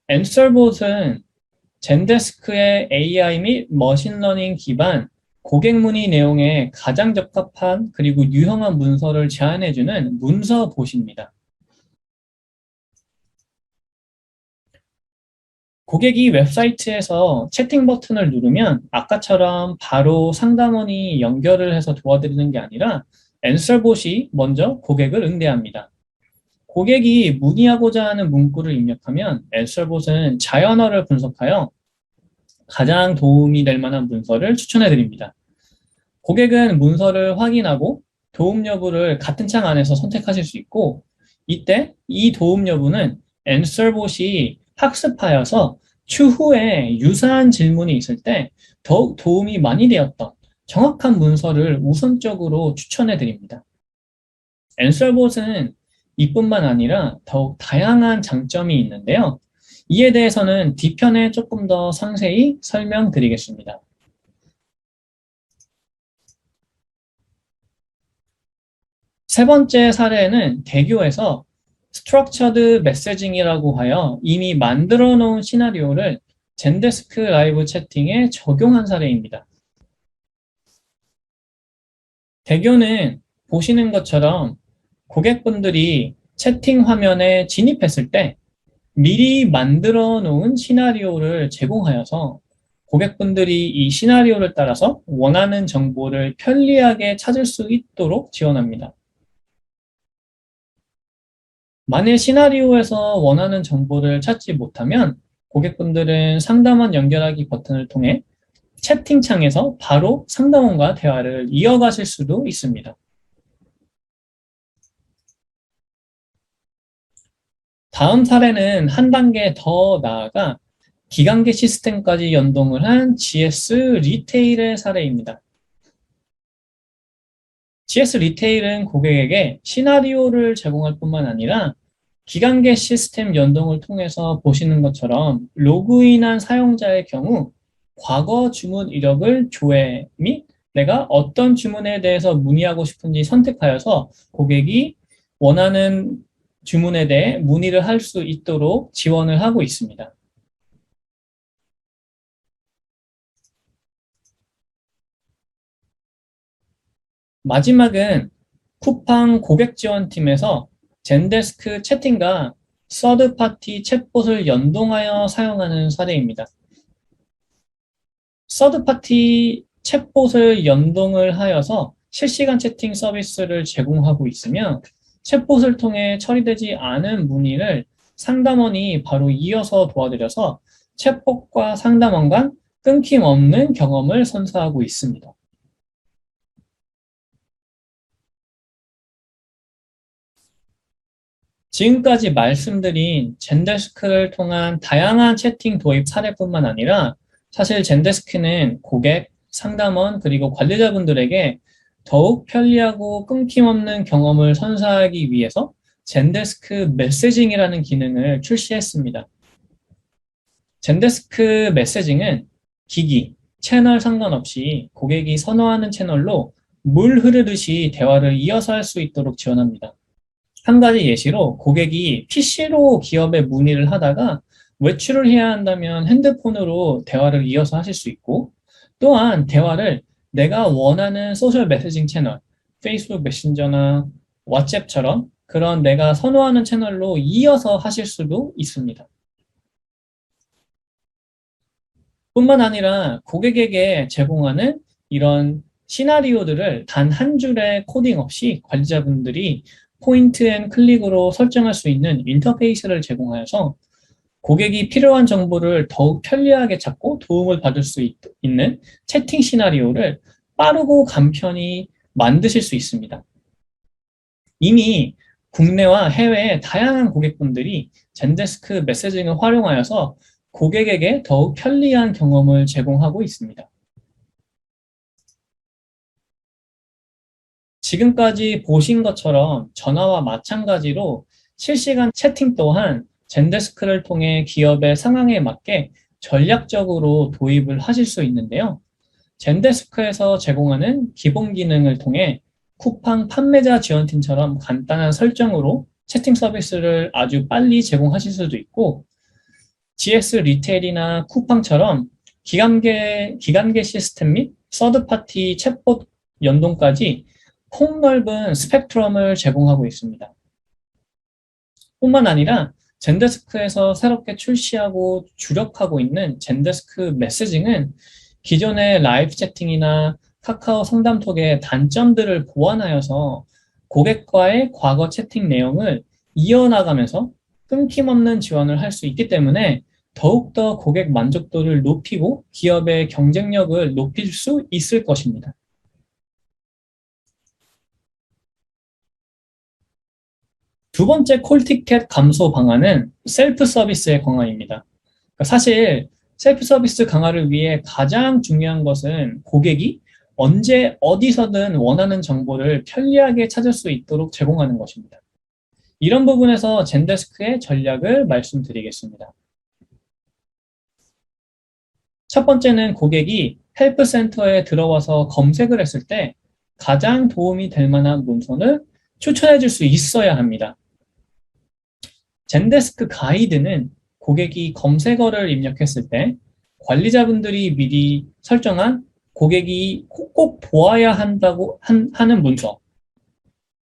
[SPEAKER 3] 앤서봇은 젠데스크의 AI 및 머신러닝 기반 고객 문의 내용에 가장 적합한 그리고 유용한 문서를 제안해주는 문서봇입니다. 고객이 웹사이트에서 채팅 버튼을 누르면 아까처럼 바로 상담원이 연결을 해서 도와드리는 게 아니라 앤서봇이 먼저 고객을 응대합니다. 고객이 문의하고자 하는 문구를 입력하면 앤서봇은 자연어를 분석하여 가장 도움이 될 만한 문서를 추천해 드립니다. 고객은 문서를 확인하고 도움 여부를 같은 창 안에서 선택하실 수 있고 이때 이 도움 여부는 앤서봇이 학습하여서 추후에 유사한 질문이 있을 때 더욱 도움이 많이 되었던 정확한 문서를 우선적으로 추천해 드립니다. 앤서봇은 이뿐만 아니라 더욱 다양한 장점이 있는데요. 이에 대해서는 뒤편에 조금 더 상세히 설명드리겠습니다. 세 번째 사례는 대교에서 스트럭처드 메시징이라고 하여 이미 만들어 놓은 시나리오를 젠데스크 라이브 채팅에 적용한 사례입니다. 대교는 보시는 것처럼 고객분들이 채팅 화면에 진입했을 때 미리 만들어 놓은 시나리오를 제공하여서 고객분들이 이 시나리오를 따라서 원하는 정보를 편리하게 찾을 수 있도록 지원합니다. 만일 시나리오에서 원하는 정보를 찾지 못하면 고객분들은 상담원 연결하기 버튼을 통해 채팅창에서 바로 상담원과 대화를 이어가실 수도 있습니다. 다음 사례는 한 단계 더 나아가 기관계 시스템까지 연동을 한 GS 리테일의 사례입니다. GS 리테일은 고객에게 시나리오를 제공할 뿐만 아니라 기관계 시스템 연동을 통해서 보시는 것처럼 로그인한 사용자의 경우 과거 주문 이력을 조회 및 내가 어떤 주문에 대해서 문의하고 싶은지 선택하여서 고객이 원하는 주문에 대해 문의를 할 수 있도록 지원을 하고 있습니다. 마지막은 쿠팡 고객 지원팀에서 젠데스크 채팅과 서드파티 챗봇을 연동하여 사용하는 사례입니다. 서드파티 챗봇을 연동을 하여서 실시간 채팅 서비스를 제공하고 있으며 챗봇을 통해 처리되지 않은 문의를 상담원이 바로 이어서 도와드려서 챗봇과 상담원 간 끊김없는 경험을 선사하고 있습니다. 지금까지 말씀드린 젠데스크를 통한 다양한 채팅 도입 사례뿐만 아니라 사실 젠데스크는 고객, 상담원, 그리고 관리자분들에게 더욱 편리하고 끊김없는 경험을 선사하기 위해서 젠데스크 메시징이라는 기능을 출시했습니다. 젠데스크 메시징은 기기, 채널 상관없이 고객이 선호하는 채널로 물 흐르듯이 대화를 이어서 할 수 있도록 지원합니다. 한 가지 예시로 고객이 PC로 기업에 문의를 하다가 외출을 해야 한다면 핸드폰으로 대화를 이어서 하실 수 있고, 또한 대화를 내가 원하는 소셜 메시징 채널, 페이스북 메신저나 왓츠앱처럼 그런 내가 선호하는 채널로 이어서 하실 수도 있습니다. 뿐만 아니라 고객에게 제공하는 이런 시나리오들을 단 한 줄의 코딩 없이 관리자분들이 포인트 앤 클릭으로 설정할 수 있는 인터페이스를 제공하여서 고객이 필요한 정보를 더욱 편리하게 찾고 도움을 받을 수 있는 채팅 시나리오를 빠르고 간편히 만드실 수 있습니다. 이미 국내와 해외의 다양한 고객분들이 젠데스크 메시징을 활용하여서 고객에게 더욱 편리한 경험을 제공하고 있습니다. 지금까지 보신 것처럼 전화와 마찬가지로 실시간 채팅 또한 젠데스크를 통해 기업의 상황에 맞게 전략적으로 도입을 하실 수 있는데요. 젠데스크에서 제공하는 기본 기능을 통해 쿠팡 판매자 지원팀처럼 간단한 설정으로 채팅 서비스를 아주 빨리 제공하실 수도 있고, GS 리테일이나 쿠팡처럼 기간계 시스템 및 서드파티 챗봇 연동까지 폭넓은 스펙트럼을 제공하고 있습니다. 뿐만 아니라 젠데스크에서 새롭게 출시하고 주력하고 있는 젠데스크 메시징은 기존의 라이브 채팅이나 카카오 상담톡의 단점들을 보완하여서 고객과의 과거 채팅 내용을 이어나가면서 끊김없는 지원을 할 수 있기 때문에 더욱더 고객 만족도를 높이고 기업의 경쟁력을 높일 수 있을 것입니다. 두 번째 콜티켓 감소 방안은 셀프 서비스의 강화입니다. 사실 셀프 서비스 강화를 위해 가장 중요한 것은 고객이 언제 어디서든 원하는 정보를 편리하게 찾을 수 있도록 제공하는 것입니다. 이런 부분에서 젠데스크의 전략을 말씀드리겠습니다. 첫 번째는 고객이 헬프센터에 들어와서 검색을 했을 때 가장 도움이 될 만한 문서를 추천해 줄 수 있어야 합니다. 젠데스크 가이드는 고객이 검색어를 입력했을 때 관리자분들이 미리 설정한 고객이 꼭 보아야 한다고 하는 문서.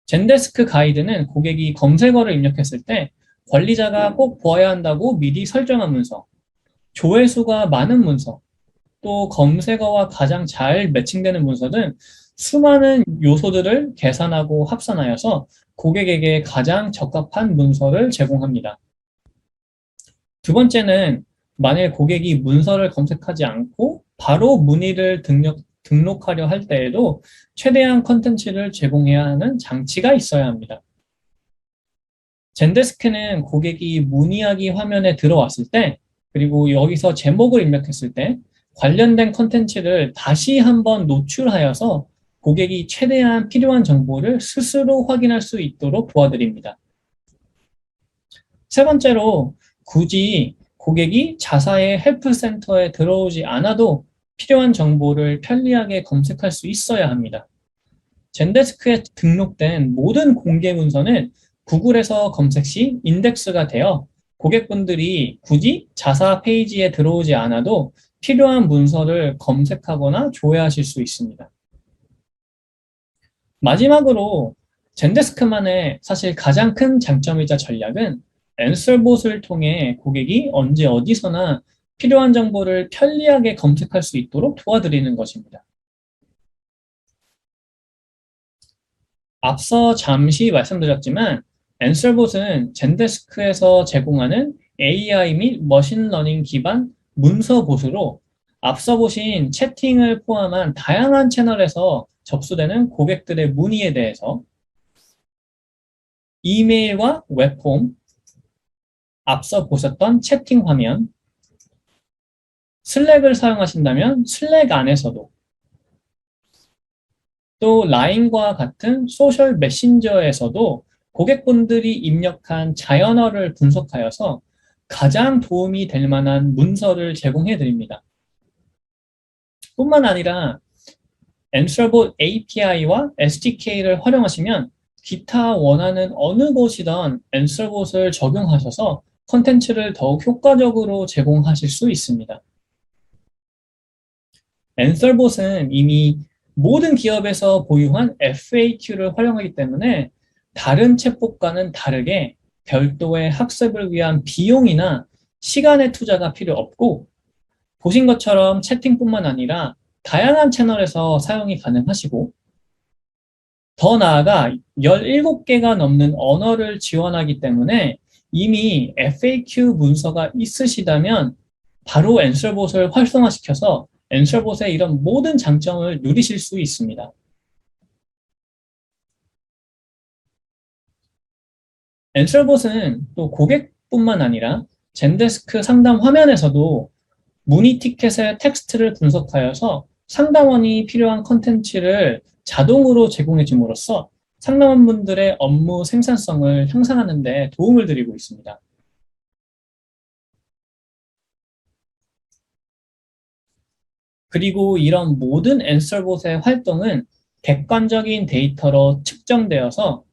[SPEAKER 3] 젠데스크 가이드는 고객이 검색어를 입력했을 때 관리자가 꼭 보아야 한다고 미리 설정한 문서, 조회수가 많은 문서, 또 검색어와 가장 잘 매칭되는 문서 등 수많은 요소들을 계산하고 합산하여서 고객에게 가장 적합한 문서를 제공합니다. 두 번째는 만일 고객이 문서를 검색하지 않고 바로 문의를 등록하려 할 때에도 최대한 컨텐츠를 제공해야 하는 장치가 있어야 합니다. 젠데스크는 고객이 문의하기 화면에 들어왔을 때, 그리고 여기서 제목을 입력했을 때 관련된 컨텐츠를 다시 한번 노출하여서 고객이 최대한 필요한 정보를 스스로 확인할 수 있도록 도와드립니다. 세 번째로 굳이 고객이 자사의 헬프센터에 들어오지 않아도 필요한 정보를 편리하게 검색할 수 있어야 합니다. 젠데스크에 등록된 모든 공개 문서는 구글에서 검색 시 인덱스가 되어 고객분들이 굳이 자사 페이지에 들어오지 않아도 필요한 문서를 검색하거나 조회하실 수 있습니다. 마지막으로 젠데스크만의 사실 가장 큰 장점이자 전략은 앤서봇을 통해 고객이 언제 어디서나 필요한 정보를 편리하게 검색할 수 있도록 도와드리는 것입니다. 앞서 잠시 말씀드렸지만 앤서봇은 젠데스크에서 제공하는 AI 및 머신러닝 기반 문서봇으로 앞서 보신 채팅을 포함한 다양한 채널에서 접수되는 고객들의 문의에 대해서 이메일과 웹폼, 앞서 보셨던 채팅 화면, 슬랙을 사용하신다면 슬랙 안에서도, 또 라인과 같은 소셜 메신저에서도 고객분들이 입력한 자연어를 분석하여서 가장 도움이 될 만한 문서를 제공해 드립니다. 뿐만 아니라 앤서봇 API와 SDK를 활용하시면 기타 원하는 어느 곳이든 앤서봇을 적용하셔서 콘텐츠를 더욱 효과적으로 제공하실 수 있습니다. 앤서봇은 이미 모든 기업에서 보유한 FAQ를 활용하기 때문에 다른 챗봇과는 다르게 별도의 학습을 위한 비용이나 시간의 투자가 필요 없고, 보신 것처럼 채팅뿐만 아니라 다양한 채널에서 사용이 가능하시고, 더 나아가 17개가 넘는 언어를 지원하기 때문에 이미 FAQ 문서가 있으시다면 바로 앤서봇을 활성화시켜서 앤서봇의 이런 모든 장점을 누리실 수 있습니다. 앤서봇은 또 고객뿐만 아니라 젠데스크 상담 화면에서도 문의 티켓의 텍스트를 분석하여서 상담원이 필요한 컨텐츠를 자동으로 제공해 줌으로써 상담원분들의 업무 생산성을 향상하는 데 도움을 드리고 있습니다. 그리고 이런 모든 앤서봇의 활동은 객관적인 데이터로 측정되어서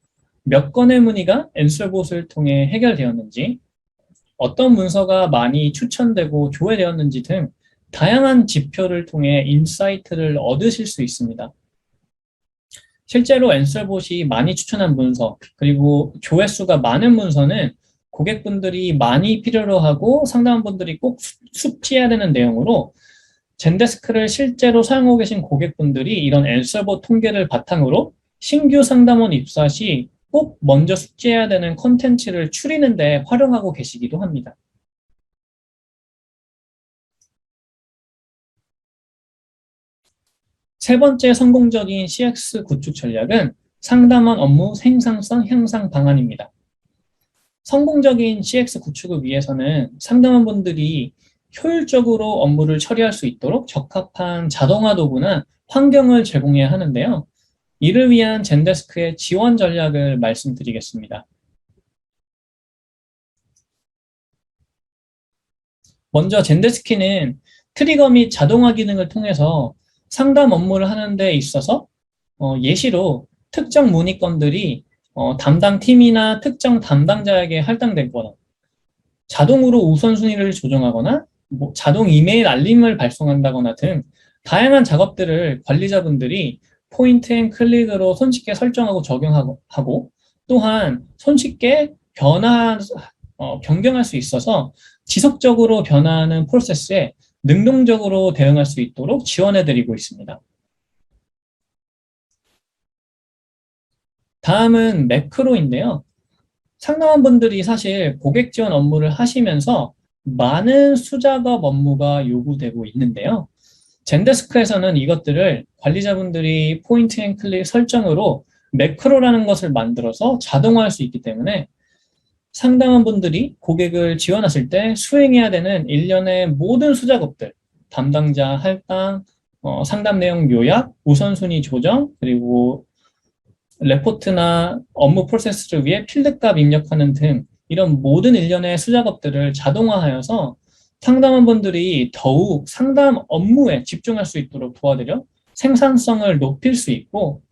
[SPEAKER 3] 몇 건의 문의가 앤서봇을 통해 해결되었는지, 어떤 문서가 많이 추천되고 조회되었는지 등 다양한 지표를 통해 인사이트를 얻으실 수 있습니다. 실제로 앤서봇이 많이 추천한 문서, 그리고 조회수가 많은 문서는 고객분들이 많이 필요로 하고 상담원분들이 꼭 숙지해야 되는 내용으로 젠데스크를 실제로 사용하고 계신 고객분들이 이런 앤서봇 통계를 바탕으로 신규 상담원 입사 시 꼭 먼저 숙지해야 되는 콘텐츠를 추리는 데 활용하고 계시기도 합니다. 세 번째 성공적인 CX 구축 전략은 상담원 업무 생산성 향상 방안입니다. 성공적인 CX 구축을 위해서는 상담원분들이 효율적으로 업무를 처리할 수 있도록 적합한 자동화 도구나 환경을 제공해야 하는데요. 이를 위한 젠데스크의 지원 전략을 말씀드리겠습니다. 먼저 젠데스크는 트리거 및 자동화 기능을 통해서 상담 업무를 하는 데 있어서 예시로 특정 문의건들이 담당 팀이나 특정 담당자에게 할당되거나 자동으로 우선순위를 조정하거나 자동 이메일 알림을 발송한다거나 등 다양한 작업들을 관리자분들이 포인트 앤 클릭으로 손쉽게 설정하고 적용하고, 또한 손쉽게 변경할 수 있어서 지속적으로 변화하는 프로세스에 능동적으로 대응할 수 있도록 지원해드리고 있습니다. 다음은 매크로인데요. 상담원분들이 사실 고객 지원 업무를 하시면서 많은 수작업 업무가 요구되고 있는데요. 젠데스크에서는 이것들을 관리자분들이 포인트 앤 클릭 설정으로 매크로라는 것을 만들어서 자동화할 수 있기 때문에 상담원분들이 고객을 지원하실 때 수행해야 되는 일련의 모든 수작업들, 담당자 할당, 상담 내용 요약, 우선순위 조정, 그리고 레포트나 업무 프로세스를 위해 필드값 입력하는 등 이런 모든 일련의 수작업들을 자동화하여서 상담원분들이 더욱 상담 업무에 집중할 수 있도록 도와드려 생산성을 높일 수 있고,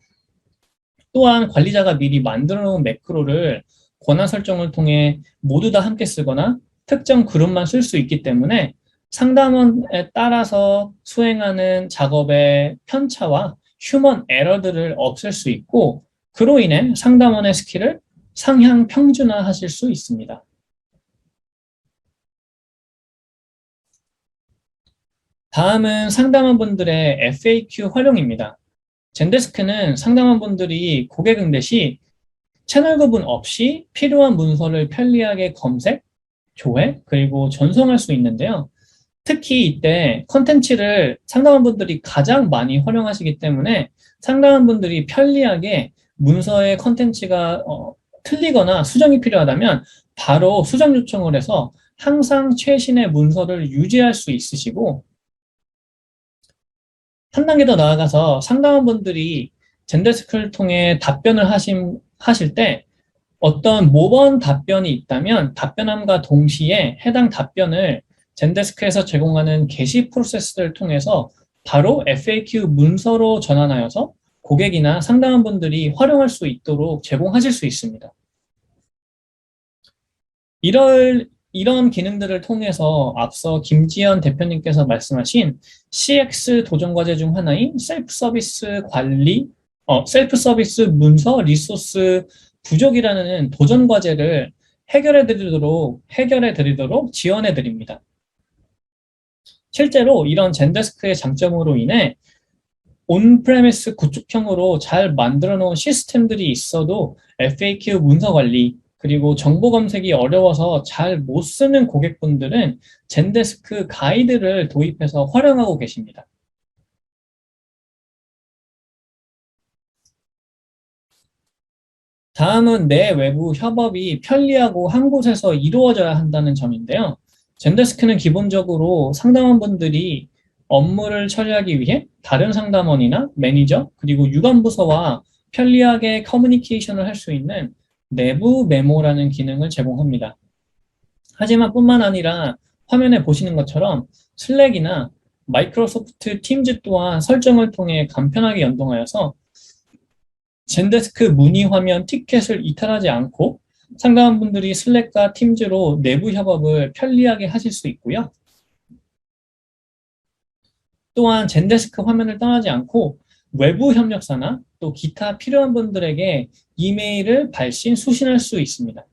[SPEAKER 3] 또한 관리자가 미리 만들어 놓은 매크로를 권한 설정을 통해 모두 다 함께 쓰거나 특정 그룹만 쓸 수 있기 때문에 상담원에 따라서 수행하는 작업의 편차와 휴먼 에러들을 없앨 수 있고, 그로 인해 상담원의 스킬을 상향 평준화하실 수 있습니다. 다음은 상담원분들의 FAQ 활용입니다. 젠데스크는 상담원분들이 고객 응대 시 채널 구분 없이 필요한 문서를 편리하게 검색, 조회, 그리고 전송할 수 있는데요. 특히 이때 컨텐츠를 상담원분들이 가장 많이 활용하시기 때문에 상담원분들이 편리하게 문서의 컨텐츠가 틀리거나 수정이 필요하다면 바로 수정 요청을 해서 항상 최신의 문서를 유지할 수 있으시고, 한 단계 더 나아가서 상담원분들이 젠데스크를 통해 답변을 하실 때 어떤 모범 답변이 있다면 답변함과 동시에 해당 답변을 젠데스크에서 제공하는 게시 프로세스를 통해서 바로 FAQ 문서로 전환하여서 고객이나 상담원분들이 활용할 수 있도록 제공하실 수 있습니다. 이런 기능들을 통해서 앞서 김지연 대표님께서 말씀하신 CX 도전 과제 중 하나인 셀프 서비스 문서 리소스 부족이라는 도전 과제를 해결해 드리도록 지원해 드립니다. 실제로 이런 젠데스크의 장점으로 인해 온프레미스 구축형으로 잘 만들어 놓은 시스템들이 있어도 FAQ 문서 관리, 그리고 정보 검색이 어려워서 잘 못 쓰는 고객분들은 젠데스크 가이드를 도입해서 활용하고 계십니다. 다음은 내외부 협업이 편리하고 한 곳에서 이루어져야 한다는 점인데요. 젠데스크는 기본적으로 상담원분들이 업무를 처리하기 위해 다른 상담원이나 매니저, 그리고 유관부서와 편리하게 커뮤니케이션을 할 수 있는 내부 메모라는 기능을 제공합니다. 하지만 뿐만 아니라 화면에 보시는 것처럼 슬랙이나 마이크로소프트 팀즈 또한 설정을 통해 간편하게 연동하여서 젠데스크 문의 화면 티켓을 이탈하지 않고 상담원분들이 슬랙과 팀즈로 내부 협업을 편리하게 하실 수 있고요. 또한 젠데스크 화면을 떠나지 않고 외부 협력사나 또 기타 필요한 분들에게 이메일을 발신, 수신할 수 있습니다.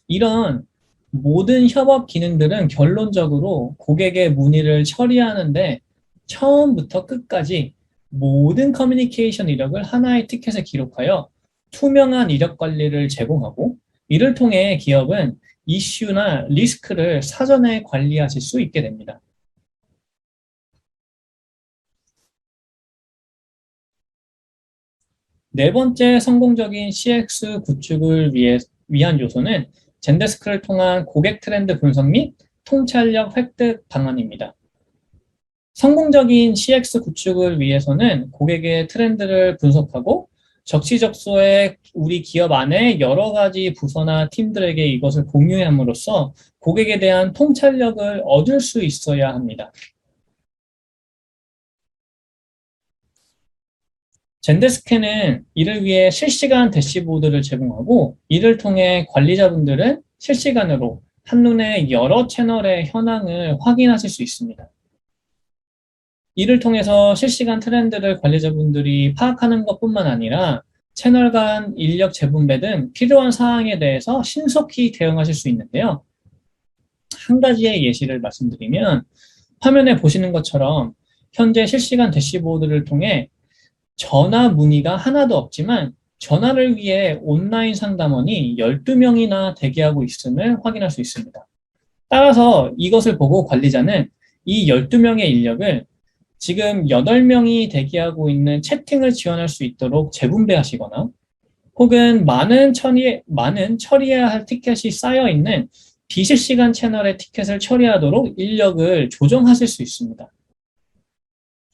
[SPEAKER 3] 이런 모든 협업 기능들은 결론적으로 고객의 문의를 처리하는데 처음부터 끝까지 모든 커뮤니케이션 이력을 하나의 티켓에 기록하여 투명한 이력 관리를 제공하고, 이를 통해 기업은 이슈나 리스크를 사전에 관리하실 수 있게 됩니다. 네 번째 성공적인 CX 구축을 위한 요소는 젠데스크를 통한 고객 트렌드 분석 및 통찰력 획득 방안입니다. 성공적인 CX 구축을 위해서는 고객의 트렌드를 분석하고 적시적소에 우리 기업 안에 여러 가지 부서나 팀들에게 이것을 공유함으로써 고객에 대한 통찰력을 얻을 수 있어야 합니다. 젠데스크는 이를 위해 실시간 대시보드를 제공하고, 이를 통해 관리자분들은 실시간으로 한눈에 여러 채널의 현황을 확인하실 수 있습니다. 이를 통해서 실시간 트렌드를 관리자분들이 파악하는 것뿐만 아니라 채널 간 인력 재분배 등 필요한 사항에 대해서 신속히 대응하실 수 있는데요. 한 가지의 예시를 말씀드리면, 화면에 보시는 것처럼 현재 실시간 대시보드를 통해 전화 문의가 하나도 없지만 전화를 위해 온라인 상담원이 12명이나 대기하고 있음을 확인할 수 있습니다. 따라서 이것을 보고 관리자는 이 12명의 인력을 지금 8명이 대기하고 있는 채팅을 지원할 수 있도록 재분배하시거나, 혹은 많은 처리해야 할 티켓이 쌓여 있는 비실시간 채널의 티켓을 처리하도록 인력을 조정하실 수 있습니다.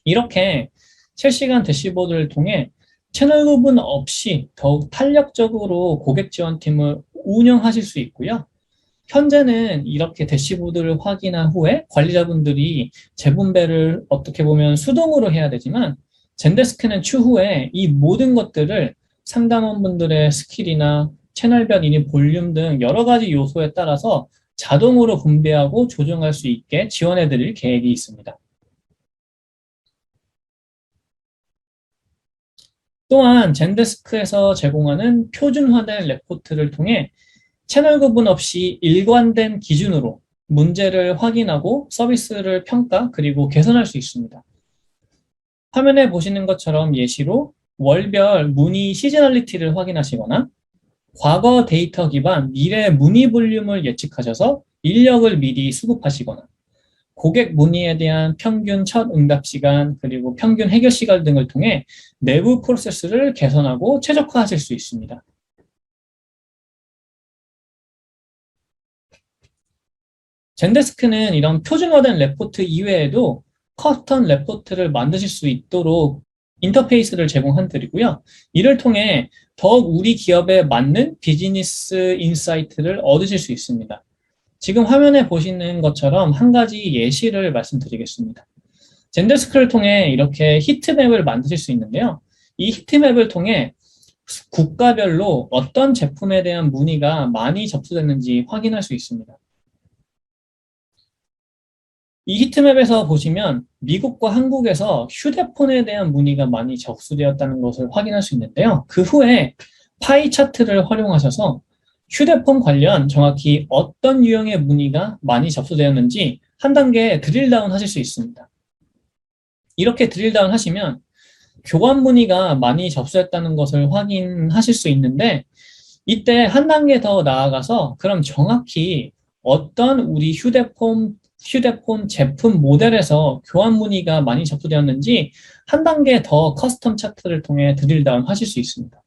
[SPEAKER 3] 이렇게 실시간 대시보드를 통해 채널 구분 없이 더욱 탄력적으로 고객 지원팀을 운영하실 수 있고요. 현재는 이렇게 대시보드를 확인한 후에 관리자분들이 재분배를 어떻게 보면 수동으로 해야 되지만, 젠데스크는 추후에 이 모든 것들을 상담원분들의 스킬이나 채널별 인입 볼륨 등 여러 가지 요소에 따라서 자동으로 분배하고 조정할 수 있게 지원해 드릴 계획이 있습니다. 또한 젠데스크에서 제공하는 표준화된 레포트를 통해 채널 구분 없이 일관된 기준으로 문제를 확인하고 서비스를 평가 그리고 개선할 수 있습니다. 화면에 보시는 것처럼 예시로 월별 문의 시즈널리티를 확인하시거나 과거 데이터 기반 미래 문의 볼륨을 예측하셔서 인력을 미리 수급하시거나 고객 문의에 대한 평균 첫 응답 시간 그리고 평균 해결 시간 등을 통해 내부 프로세스를 개선하고 최적화하실 수 있습니다. 젠데스크는 이런 표준화된 레포트 이외에도 커스텀 레포트를 만드실 수 있도록 인터페이스를 제공해드리고요. 이를 통해 더욱 우리 기업에 맞는 비즈니스 인사이트를 얻으실 수 있습니다. 지금 화면에 보시는 것처럼 한 가지 예시를 말씀드리겠습니다. 젠데스크를 통해 이렇게 히트맵을 만드실 수 있는데요. 이 히트맵을 통해 국가별로 어떤 제품에 대한 문의가 많이 접수됐는지 확인할 수 있습니다. 이 히트맵에서 보시면 미국과 한국에서 휴대폰에 대한 문의가 많이 접수되었다는 것을 확인할 수 있는데요. 그 후에 파이 차트를 활용하셔서 휴대폰 관련 정확히 어떤 유형의 문의가 많이 접수되었는지 한 단계 드릴다운 하실 수 있습니다. 이렇게 드릴다운 하시면 교환 문의가 많이 접수했다는 것을 확인하실 수 있는데, 이때 한 단계 더 나아가서 그럼 정확히 어떤 우리 휴대폰 제품 모델에서 교환 문의가 많이 접수되었는지 한 단계 더 커스텀 차트를 통해 드릴다운 하실 수 있습니다.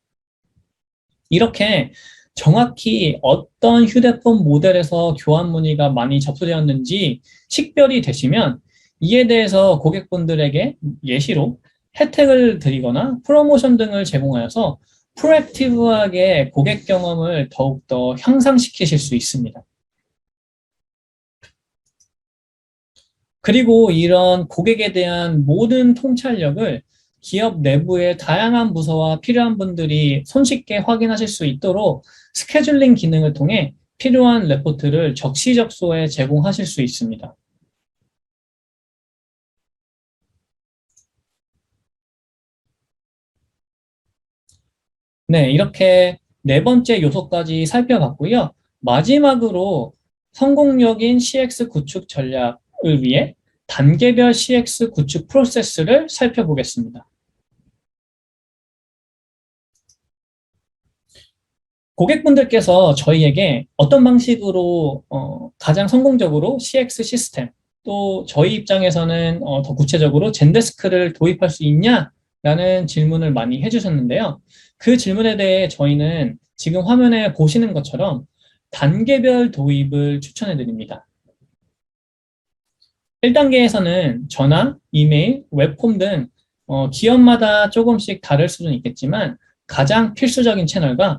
[SPEAKER 3] 이렇게 정확히 어떤 휴대폰 모델에서 교환 문의가 많이 접수되었는지 식별이 되시면 이에 대해서 고객분들에게 예시로 혜택을 드리거나 프로모션 등을 제공하여서 프로액티브하게 고객 경험을 더욱더 향상시키실 수 있습니다. 그리고 이런 고객에 대한 모든 통찰력을 기업 내부의 다양한 부서와 필요한 분들이 손쉽게 확인하실 수 있도록 스케줄링 기능을 통해 필요한 레포트를 적시적소에 제공하실 수 있습니다. 네, 이렇게 네 번째 요소까지 살펴봤고요. 마지막으로 성공적인 CX 구축 전략을 위해 단계별 CX 구축 프로세스를 살펴보겠습니다. 고객분들께서 저희에게 어떤 방식으로 가장 성공적으로 CX 시스템, 또 저희 입장에서는 더 구체적으로 젠데스크를 도입할 수 있냐라는 질문을 많이 해주셨는데요. 그 질문에 대해 저희는 지금 화면에 보시는 것처럼 단계별 도입을 추천해 드립니다. 1단계에서는 전화, 이메일, 웹폼 등 기업마다 조금씩 다를 수는 있겠지만 가장 필수적인 채널과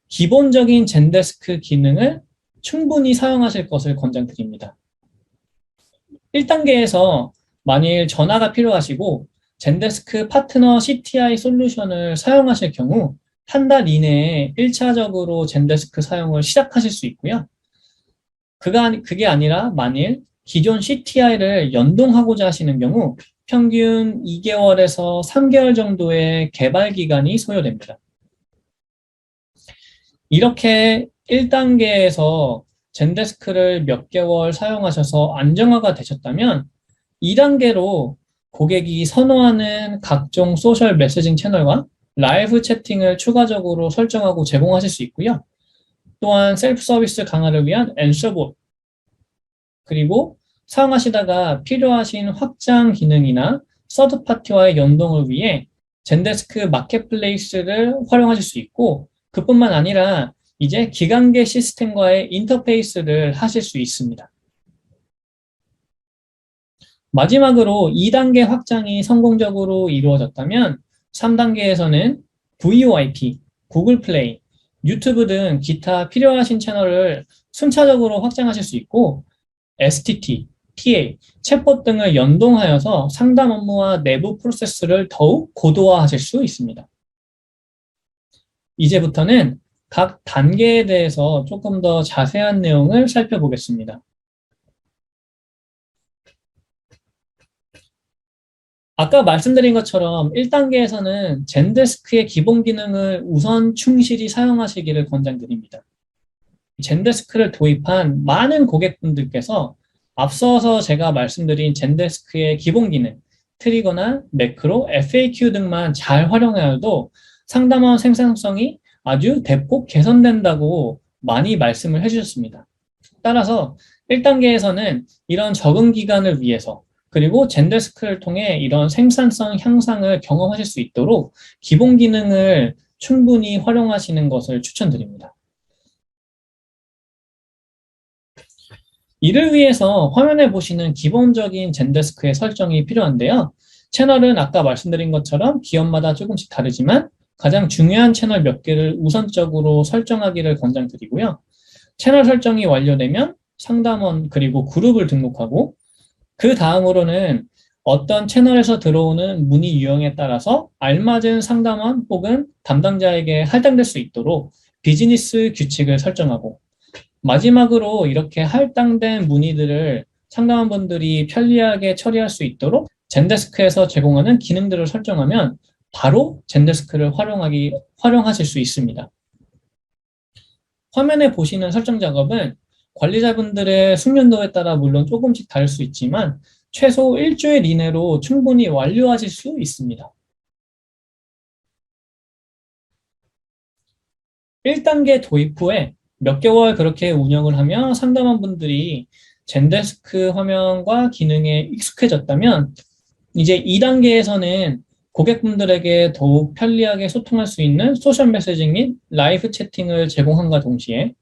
[SPEAKER 3] 기본적인 젠데스크 기능을 충분히 사용하실 것을 권장드립니다. 1단계에서 만일 전화가 필요하시고 젠데스크 파트너 CTI 솔루션을 사용하실 경우 한 달 이내에 1차적으로 젠데스크 사용을 시작하실 수 있고요. 그게 아니라 만일 기존 CTI를 연동하고자 하시는 경우 평균 2개월에서 3개월 정도의 개발 기간이 소요됩니다. 이렇게 1단계에서 젠데스크를 몇 개월 사용하셔서 안정화가 되셨다면 2단계로 고객이 선호하는 각종 소셜 메시징 채널과 라이브 채팅을 추가적으로 설정하고 제공하실 수 있고요. 또한 셀프 서비스 강화를 위한 앤서봇, 그리고 사용하시다가 필요하신 확장 기능이나 서드파티와의 연동을 위해 젠데스크 마켓플레이스를 활용하실 수 있고, 그뿐만 아니라 이제 기관계 시스템과의 인터페이스를 하실 수 있습니다. 마지막으로 2단계 확장이 성공적으로 이루어졌다면 3단계에서는 VoIP, 구글 플레이, 유튜브 등 기타 필요하신 채널을 순차적으로 확장하실 수 있고 STT, TA, 챗봇 등을 연동하여서 상담 업무와 내부 프로세스를 더욱 고도화하실 수 있습니다. 이제부터는 각 단계에 대해서 조금 더 자세한 내용을 살펴보겠습니다. 아까 말씀드린 것처럼 1단계에서는 젠데스크의 기본 기능을 우선 충실히 사용하시기를 권장드립니다. 젠데스크를 도입한 많은 고객분들께서 앞서서 제가 말씀드린 젠데스크의 기본 기능, 트리거나 매크로, FAQ 등만 잘 활용하여도 상담원 생산성이 아주 대폭 개선된다고 많이 말씀을 해주셨습니다. 따라서 1단계에서는 이런 적응 기간을 위해서 그리고 젠데스크를 통해 이런 생산성 향상을 경험하실 수 있도록 기본 기능을 충분히 활용하시는 것을 추천드립니다. 이를 위해서 화면에 보시는 기본적인 젠데스크의 설정이 필요한데요. 채널은 아까 말씀드린 것처럼 기업마다 조금씩 다르지만 가장 중요한 채널 몇 개를 우선적으로 설정하기를 권장드리고요. 채널 설정이 완료되면 상담원 그리고 그룹을 등록하고 그 다음으로는 어떤 채널에서 들어오는 문의 유형에 따라서 알맞은 상담원 혹은 담당자에게 할당될 수 있도록 비즈니스 규칙을 설정하고 마지막으로 이렇게 할당된 문의들을 상담원분들이 편리하게 처리할 수 있도록 젠데스크에서 제공하는 기능들을 설정하면 바로 젠데스크를 활용하실 수 있습니다. 화면에 보시는 설정 작업은 관리자분들의 숙련도에 따라 물론 조금씩 다를 수 있지만 최소 일주일 이내로 충분히 완료하실 수 있습니다. 1단계 도입 후에 몇 개월 그렇게 운영을 하며 상담원분들이 젠데스크 화면과 기능에 익숙해졌다면 이제 2단계에서는 고객분들에게 더욱 편리하게 소통할 수 있는 소셜 메시징 및 라이브 채팅을 제공함과 동시에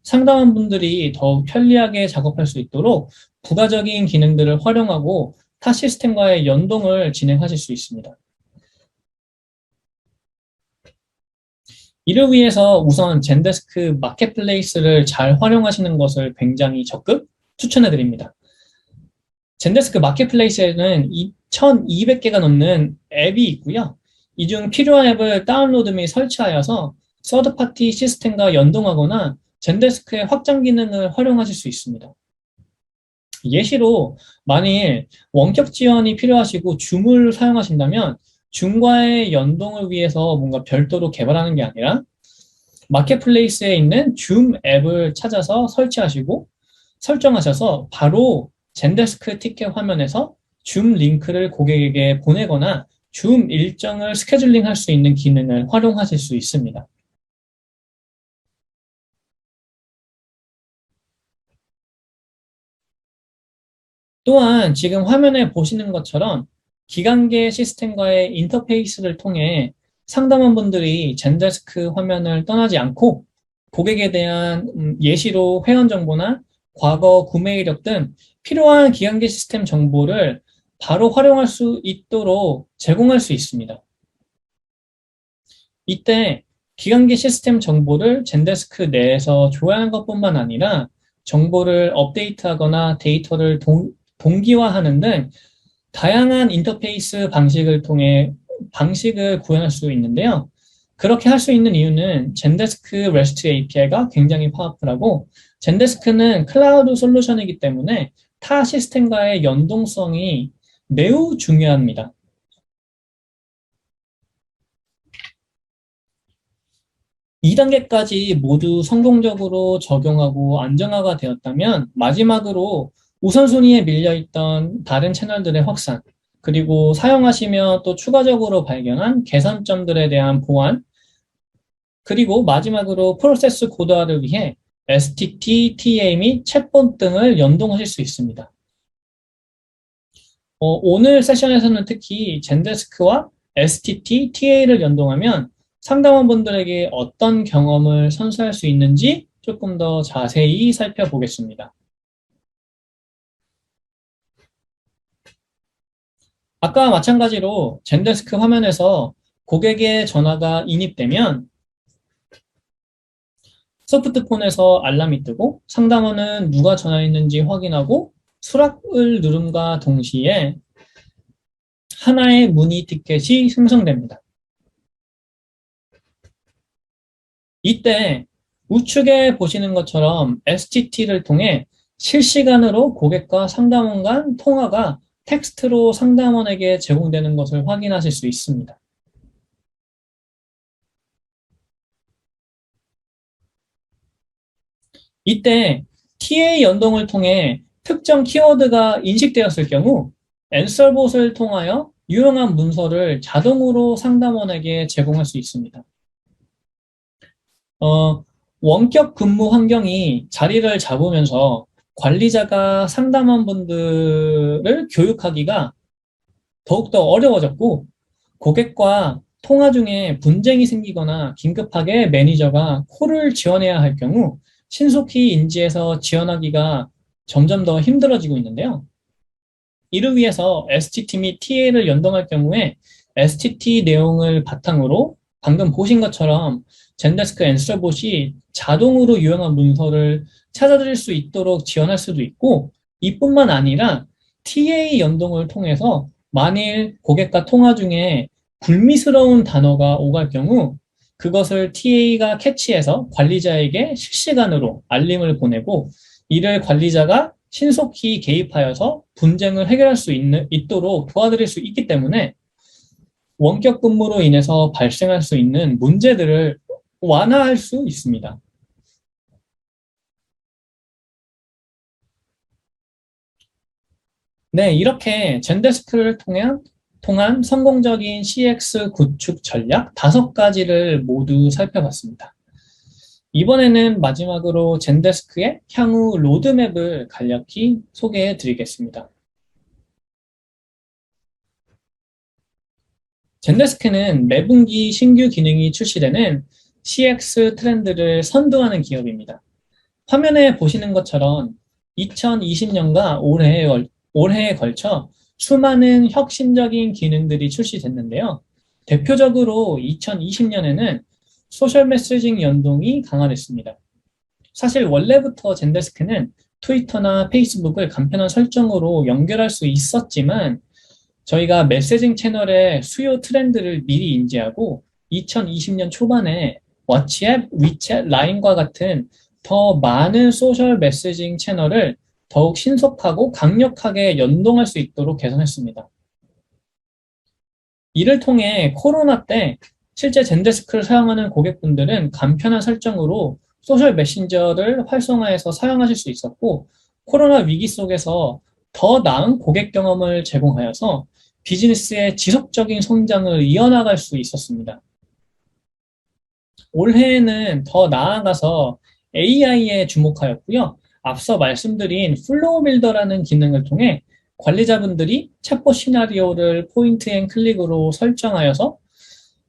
[SPEAKER 3] 상담원분들이 더욱 편리하게 작업할 수 있도록 부가적인 기능들을 활용하고 타 시스템과의 연동을 진행하실 수 있습니다. 이를 위해서 우선 젠데스크 마켓플레이스를 잘 활용하시는 것을 굉장히 적극 추천해 드립니다. 젠데스크 마켓플레이스에는 2,200개가 넘는 앱이 있고요. 이 중 필요한 앱을 다운로드 및 설치하여서 서드파티 시스템과 연동하거나 젠데스크의 확장 기능을 활용하실 수 있습니다. 예시로 만일 원격 지원이 필요하시고 줌을 사용하신다면 줌과의 연동을 위해서 뭔가 별도로 개발하는 게 아니라 마켓플레이스에 있는 줌 앱을 찾아서 설치하시고 설정하셔서 바로 젠데스크 티켓 화면에서 줌 링크를 고객에게 보내거나 줌 일정을 스케줄링 할 수 있는 기능을 활용하실 수 있습니다. 또한 지금 화면에 보시는 것처럼 기관계 시스템과의 인터페이스를 통해 상담원분들이 젠데스크 화면을 떠나지 않고 고객에 대한 예시로 회원 정보나 과거 구매 이력 등 필요한 기관계 시스템 정보를 바로 활용할 수 있도록 제공할 수 있습니다. 이때 기관계 시스템 정보를 젠데스크 내에서 조회하는 것뿐만 아니라 정보를 업데이트하거나 데이터를 동기화하는 등 다양한 인터페이스 방식을 통해 방식을 구현할 수 있는데요. 그렇게 할 수 있는 이유는 젠데스크 REST API가 굉장히 파워풀하고 젠데스크는 클라우드 솔루션이기 때문에 타 시스템과의 연동성이 매우 중요합니다. 이 단계까지 모두 성공적으로 적용하고 안정화가 되었다면 마지막으로 우선순위에 밀려있던 다른 채널들의 확산, 그리고 사용하시며 또 추가적으로 발견한 개선점들에 대한 보완, 그리고 마지막으로 프로세스 고도화를 위해 STT, TA 및 챗봇 등을 연동하실 수 있습니다. 오늘 세션에서는 특히 젠데스크와 STT, TA를 연동하면 상담원분들에게 어떤 경험을 선사할 수 있는지 조금 더 자세히 살펴보겠습니다. 아까 마찬가지로 젠데스크 화면에서 고객의 전화가 인입되면 소프트폰에서 알람이 뜨고 상담원은 누가 전화했는지 확인하고 수락을 누름과 동시에 하나의 문의 티켓이 생성됩니다. 이때 우측에 보시는 것처럼 STT를 통해 실시간으로 고객과 상담원 간 통화가 텍스트로 상담원에게 제공되는 것을 확인하실 수 있습니다. 이때 TA 연동을 통해 특정 키워드가 인식되었을 경우 앤서봇을 통하여 유용한 문서를 자동으로 상담원에게 제공할 수 있습니다. 원격 근무 환경이 자리를 잡으면서 관리자가 상담원분들을 교육하기가 더욱더 어려워졌고 고객과 통화 중에 분쟁이 생기거나 긴급하게 매니저가 콜을 지원해야 할 경우 신속히 인지해서 지원하기가 점점 더 힘들어지고 있는데요. 이를 위해서 STT 및 TA를 연동할 경우에 STT 내용을 바탕으로 방금 보신 것처럼 젠데스크 앤서봇이 자동으로 유용한 문서를 찾아드릴 수 있도록 지원할 수도 있고, 이뿐만 아니라 TA 연동을 통해서 만일 고객과 통화 중에 불미스러운 단어가 오갈 경우 그것을 TA가 캐치해서 관리자에게 실시간으로 알림을 보내고, 이를 관리자가 신속히 개입하여서 분쟁을 해결할 수 있도록 도와드릴 수 있기 때문에 원격 근무로 인해서 발생할 수 있는 문제들을 완화할 수 있습니다. 네, 이렇게 젠데스크를 통한 성공적인 CX 구축 전략 5가지를 모두 살펴봤습니다. 이번에는 마지막으로 젠데스크의 향후 로드맵을 간략히 소개해 드리겠습니다. 젠데스크는 매분기 신규 기능이 출시되는 CX 트렌드를 선도하는 기업입니다. 화면에 보시는 것처럼 2020년과 올해에 걸쳐 수많은 혁신적인 기능들이 출시됐는데요. 대표적으로 2020년에는 소셜 메시징 연동이 강화됐습니다. 사실 원래부터 젠데스크는 트위터나 페이스북을 간편한 설정으로 연결할 수 있었지만, 저희가 메시징 채널의 수요 트렌드를 미리 인지하고 2020년 초반에 왓츠앱, 위챗, 라인과 같은 더 많은 소셜 메시징 채널을 더욱 신속하고 강력하게 연동할 수 있도록 개선했습니다. 이를 통해 코로나 때 실제 젠데스크를 사용하는 고객분들은 간편한 설정으로 소셜 메신저를 활성화해서 사용하실 수 있었고, 코로나 위기 속에서 더 나은 고객 경험을 제공하여서 비즈니스의 지속적인 성장을 이어나갈 수 있었습니다. 올해에는 더 나아가서 AI에 주목하였고요. 앞서 말씀드린 플로우 빌더라는 기능을 통해 관리자분들이 챗봇 시나리오를 포인트 앤 클릭으로 설정하여서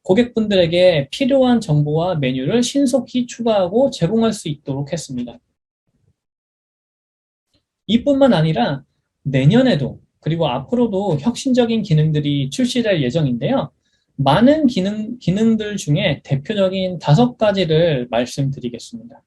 [SPEAKER 3] 고객분들에게 필요한 정보와 메뉴를 신속히 추가하고 제공할 수 있도록 했습니다. 이뿐만 아니라 내년에도 그리고 앞으로도 혁신적인 기능들이 출시될 예정인데요. 많은 기능들 중에 대표적인 5가지를 말씀드리겠습니다.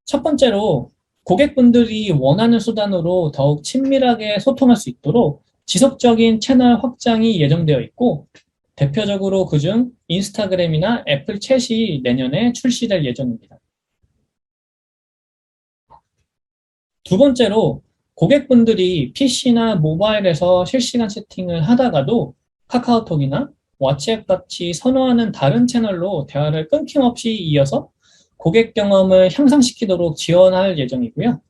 [SPEAKER 3] 첫 번째로 고객분들이 원하는 수단으로 더욱 친밀하게 소통할 수 있도록 지속적인 채널 확장이 예정되어 있고, 대표적으로 그중 인스타그램이나 애플 챗이 내년에 출시될 예정입니다. 두 번째로 고객분들이 PC나 모바일에서 실시간 채팅을 하다가도 카카오톡이나 왓츠앱 같이 선호하는 다른 채널로 대화를 끊김없이 이어서 고객 경험을 향상시키도록 지원할 예정이고요.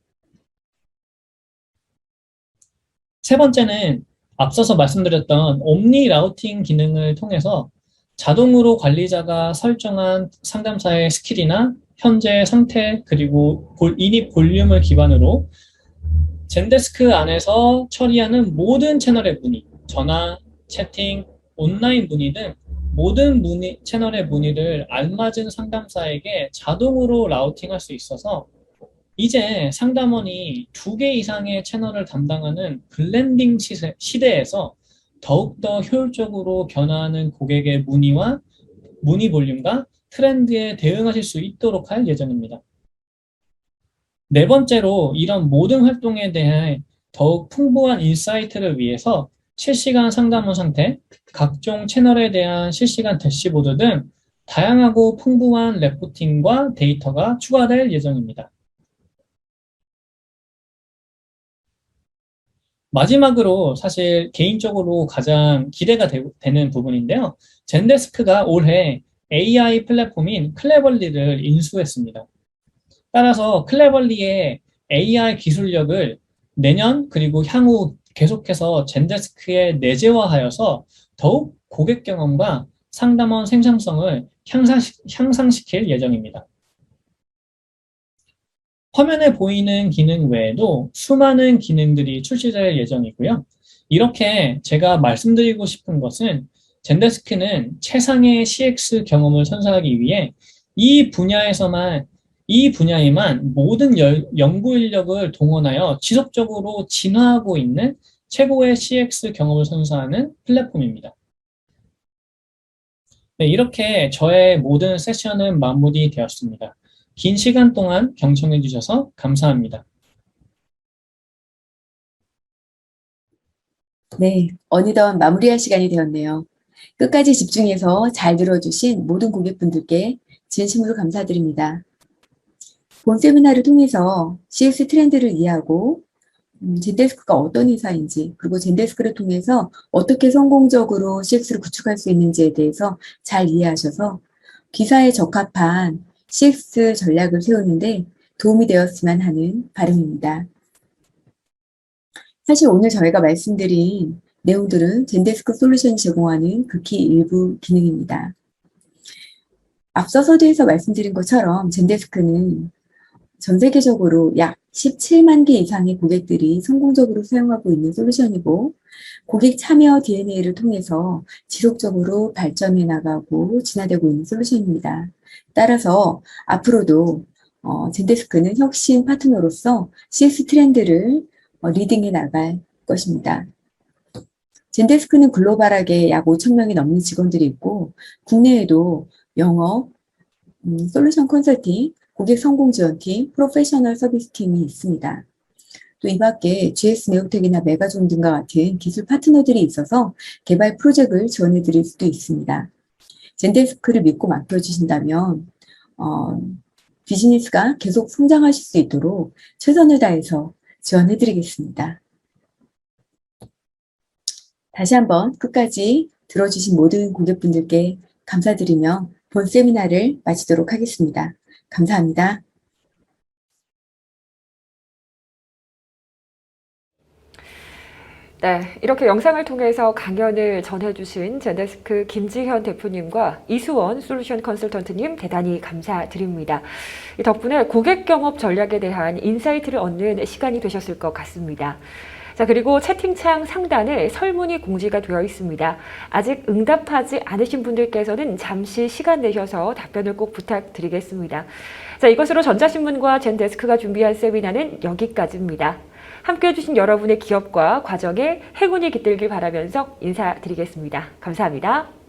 [SPEAKER 3] 세 번째는 앞서서 말씀드렸던 옴니 라우팅 기능을 통해서 자동으로 관리자가 설정한 상담사의 스킬이나 현재 상태 그리고 인입 볼륨을 기반으로 젠데스크 안에서 처리하는 모든 채널의 문의, 전화, 채팅, 온라인 문의 등 모든 채널의 문의를 알맞은 상담사에게 자동으로 라우팅할 수 있어서 이제 상담원이 2개 이상의 채널을 담당하는 블렌딩 시대에서 더욱더 효율적으로 변화하는 고객의 문의와 문의 볼륨과 트렌드에 대응하실 수 있도록 할 예정입니다. 네 번째로 이런 모든 활동에 대해 더욱 풍부한 인사이트를 위해서 실시간 상담원 상태, 각종 채널에 대한 실시간 대시보드 등 다양하고 풍부한 레포팅과 데이터가 추가될 예정입니다. 마지막으로 사실 개인적으로 가장 기대가 되는 부분인데요. 젠데스크가 올해 AI 플랫폼인 클레벌리를 인수했습니다. 따라서 클레벌리의 AI 기술력을 내년 그리고 향후 계속해서 젠데스크에 내재화하여서 더욱 고객 경험과 상담원 생산성을 향상시킬 예정입니다. 화면에 보이는 기능 외에도 수많은 기능들이 출시될 예정이고요. 이렇게 제가 말씀드리고 싶은 것은 젠데스크는 최상의 CX 경험을 선사하기 위해 이 분야에서만 이 분야에만 모든 연구 인력을 동원하여 지속적으로 진화하고 있는 최고의 CX 경험을 선사하는 플랫폼입니다. 네, 이렇게 저의 모든 세션은 마무리되었습니다. 긴 시간 동안 경청해 주셔서 감사합니다.
[SPEAKER 2] 네, 어느덧 마무리할 시간이 되었네요. 끝까지 집중해서 잘 들어주신 모든 고객분들께 진심으로 감사드립니다. 본 세미나를 통해서 CX 트렌드를 이해하고 젠데스크가 어떤 회사인지, 그리고 젠데스크를 통해서 어떻게 성공적으로 CX를 구축할 수 있는지에 대해서 잘 이해하셔서 기사에 적합한 CX 전략을 세우는데 도움이 되었으면 하는 바람입니다. 사실 오늘 저희가 말씀드린 내용들은 젠데스크 솔루션이 제공하는 극히 일부 기능입니다. 앞서 서두에서 말씀드린 것처럼 젠데스크는 전 세계적으로 약 17만 개 이상의 고객들이 성공적으로 사용하고 있는 솔루션이고, 고객 참여 DNA를 통해서 지속적으로 발전해 나가고 진화되고 있는 솔루션입니다. 따라서 앞으로도 젠데스크는 혁신 파트너로서 CX 트렌드를 리딩해 나갈 것입니다. 젠데스크는 글로벌하게 약 5천 명이 넘는 직원들이 있고, 국내에도 영업, 솔루션 컨설팅, 고객 성공 지원팀, 프로페셔널 서비스 팀이 있습니다. 또 이 밖에 GS 네오텍이나 메가존 등과 같은 기술 파트너들이 있어서 개발 프로젝트를 지원해 드릴 수도 있습니다. 젠데스크를 믿고 맡겨주신다면 비즈니스가 계속 성장하실 수 있도록 최선을 다해서 지원해 드리겠습니다. 다시 한번 끝까지 들어주신 모든 고객분들께 감사드리며 본 세미나를 마치도록 하겠습니다. 감사합니다.
[SPEAKER 1] 네, 이렇게 영상을 통해서 강연을 전해주신 젠데스크 김지현 대표님과 이수원 솔루션 컨설턴트님 대단히 감사드립니다. 덕분에 고객 경업 전략에 대한 인사이트를 얻는 시간이 되셨을 것 같습니다. 자, 그리고 채팅창 상단에 설문이 공지가 되어 있습니다. 아직 응답하지 않으신 분들께서는 잠시 시간 내셔서 답변을 꼭 부탁드리겠습니다. 자, 이것으로 전자신문과 젠데스크가 준비한 세미나는 여기까지입니다. 함께 해주신 여러분의 기업과 과정에 행운이 깃들길 바라면서 인사드리겠습니다. 감사합니다.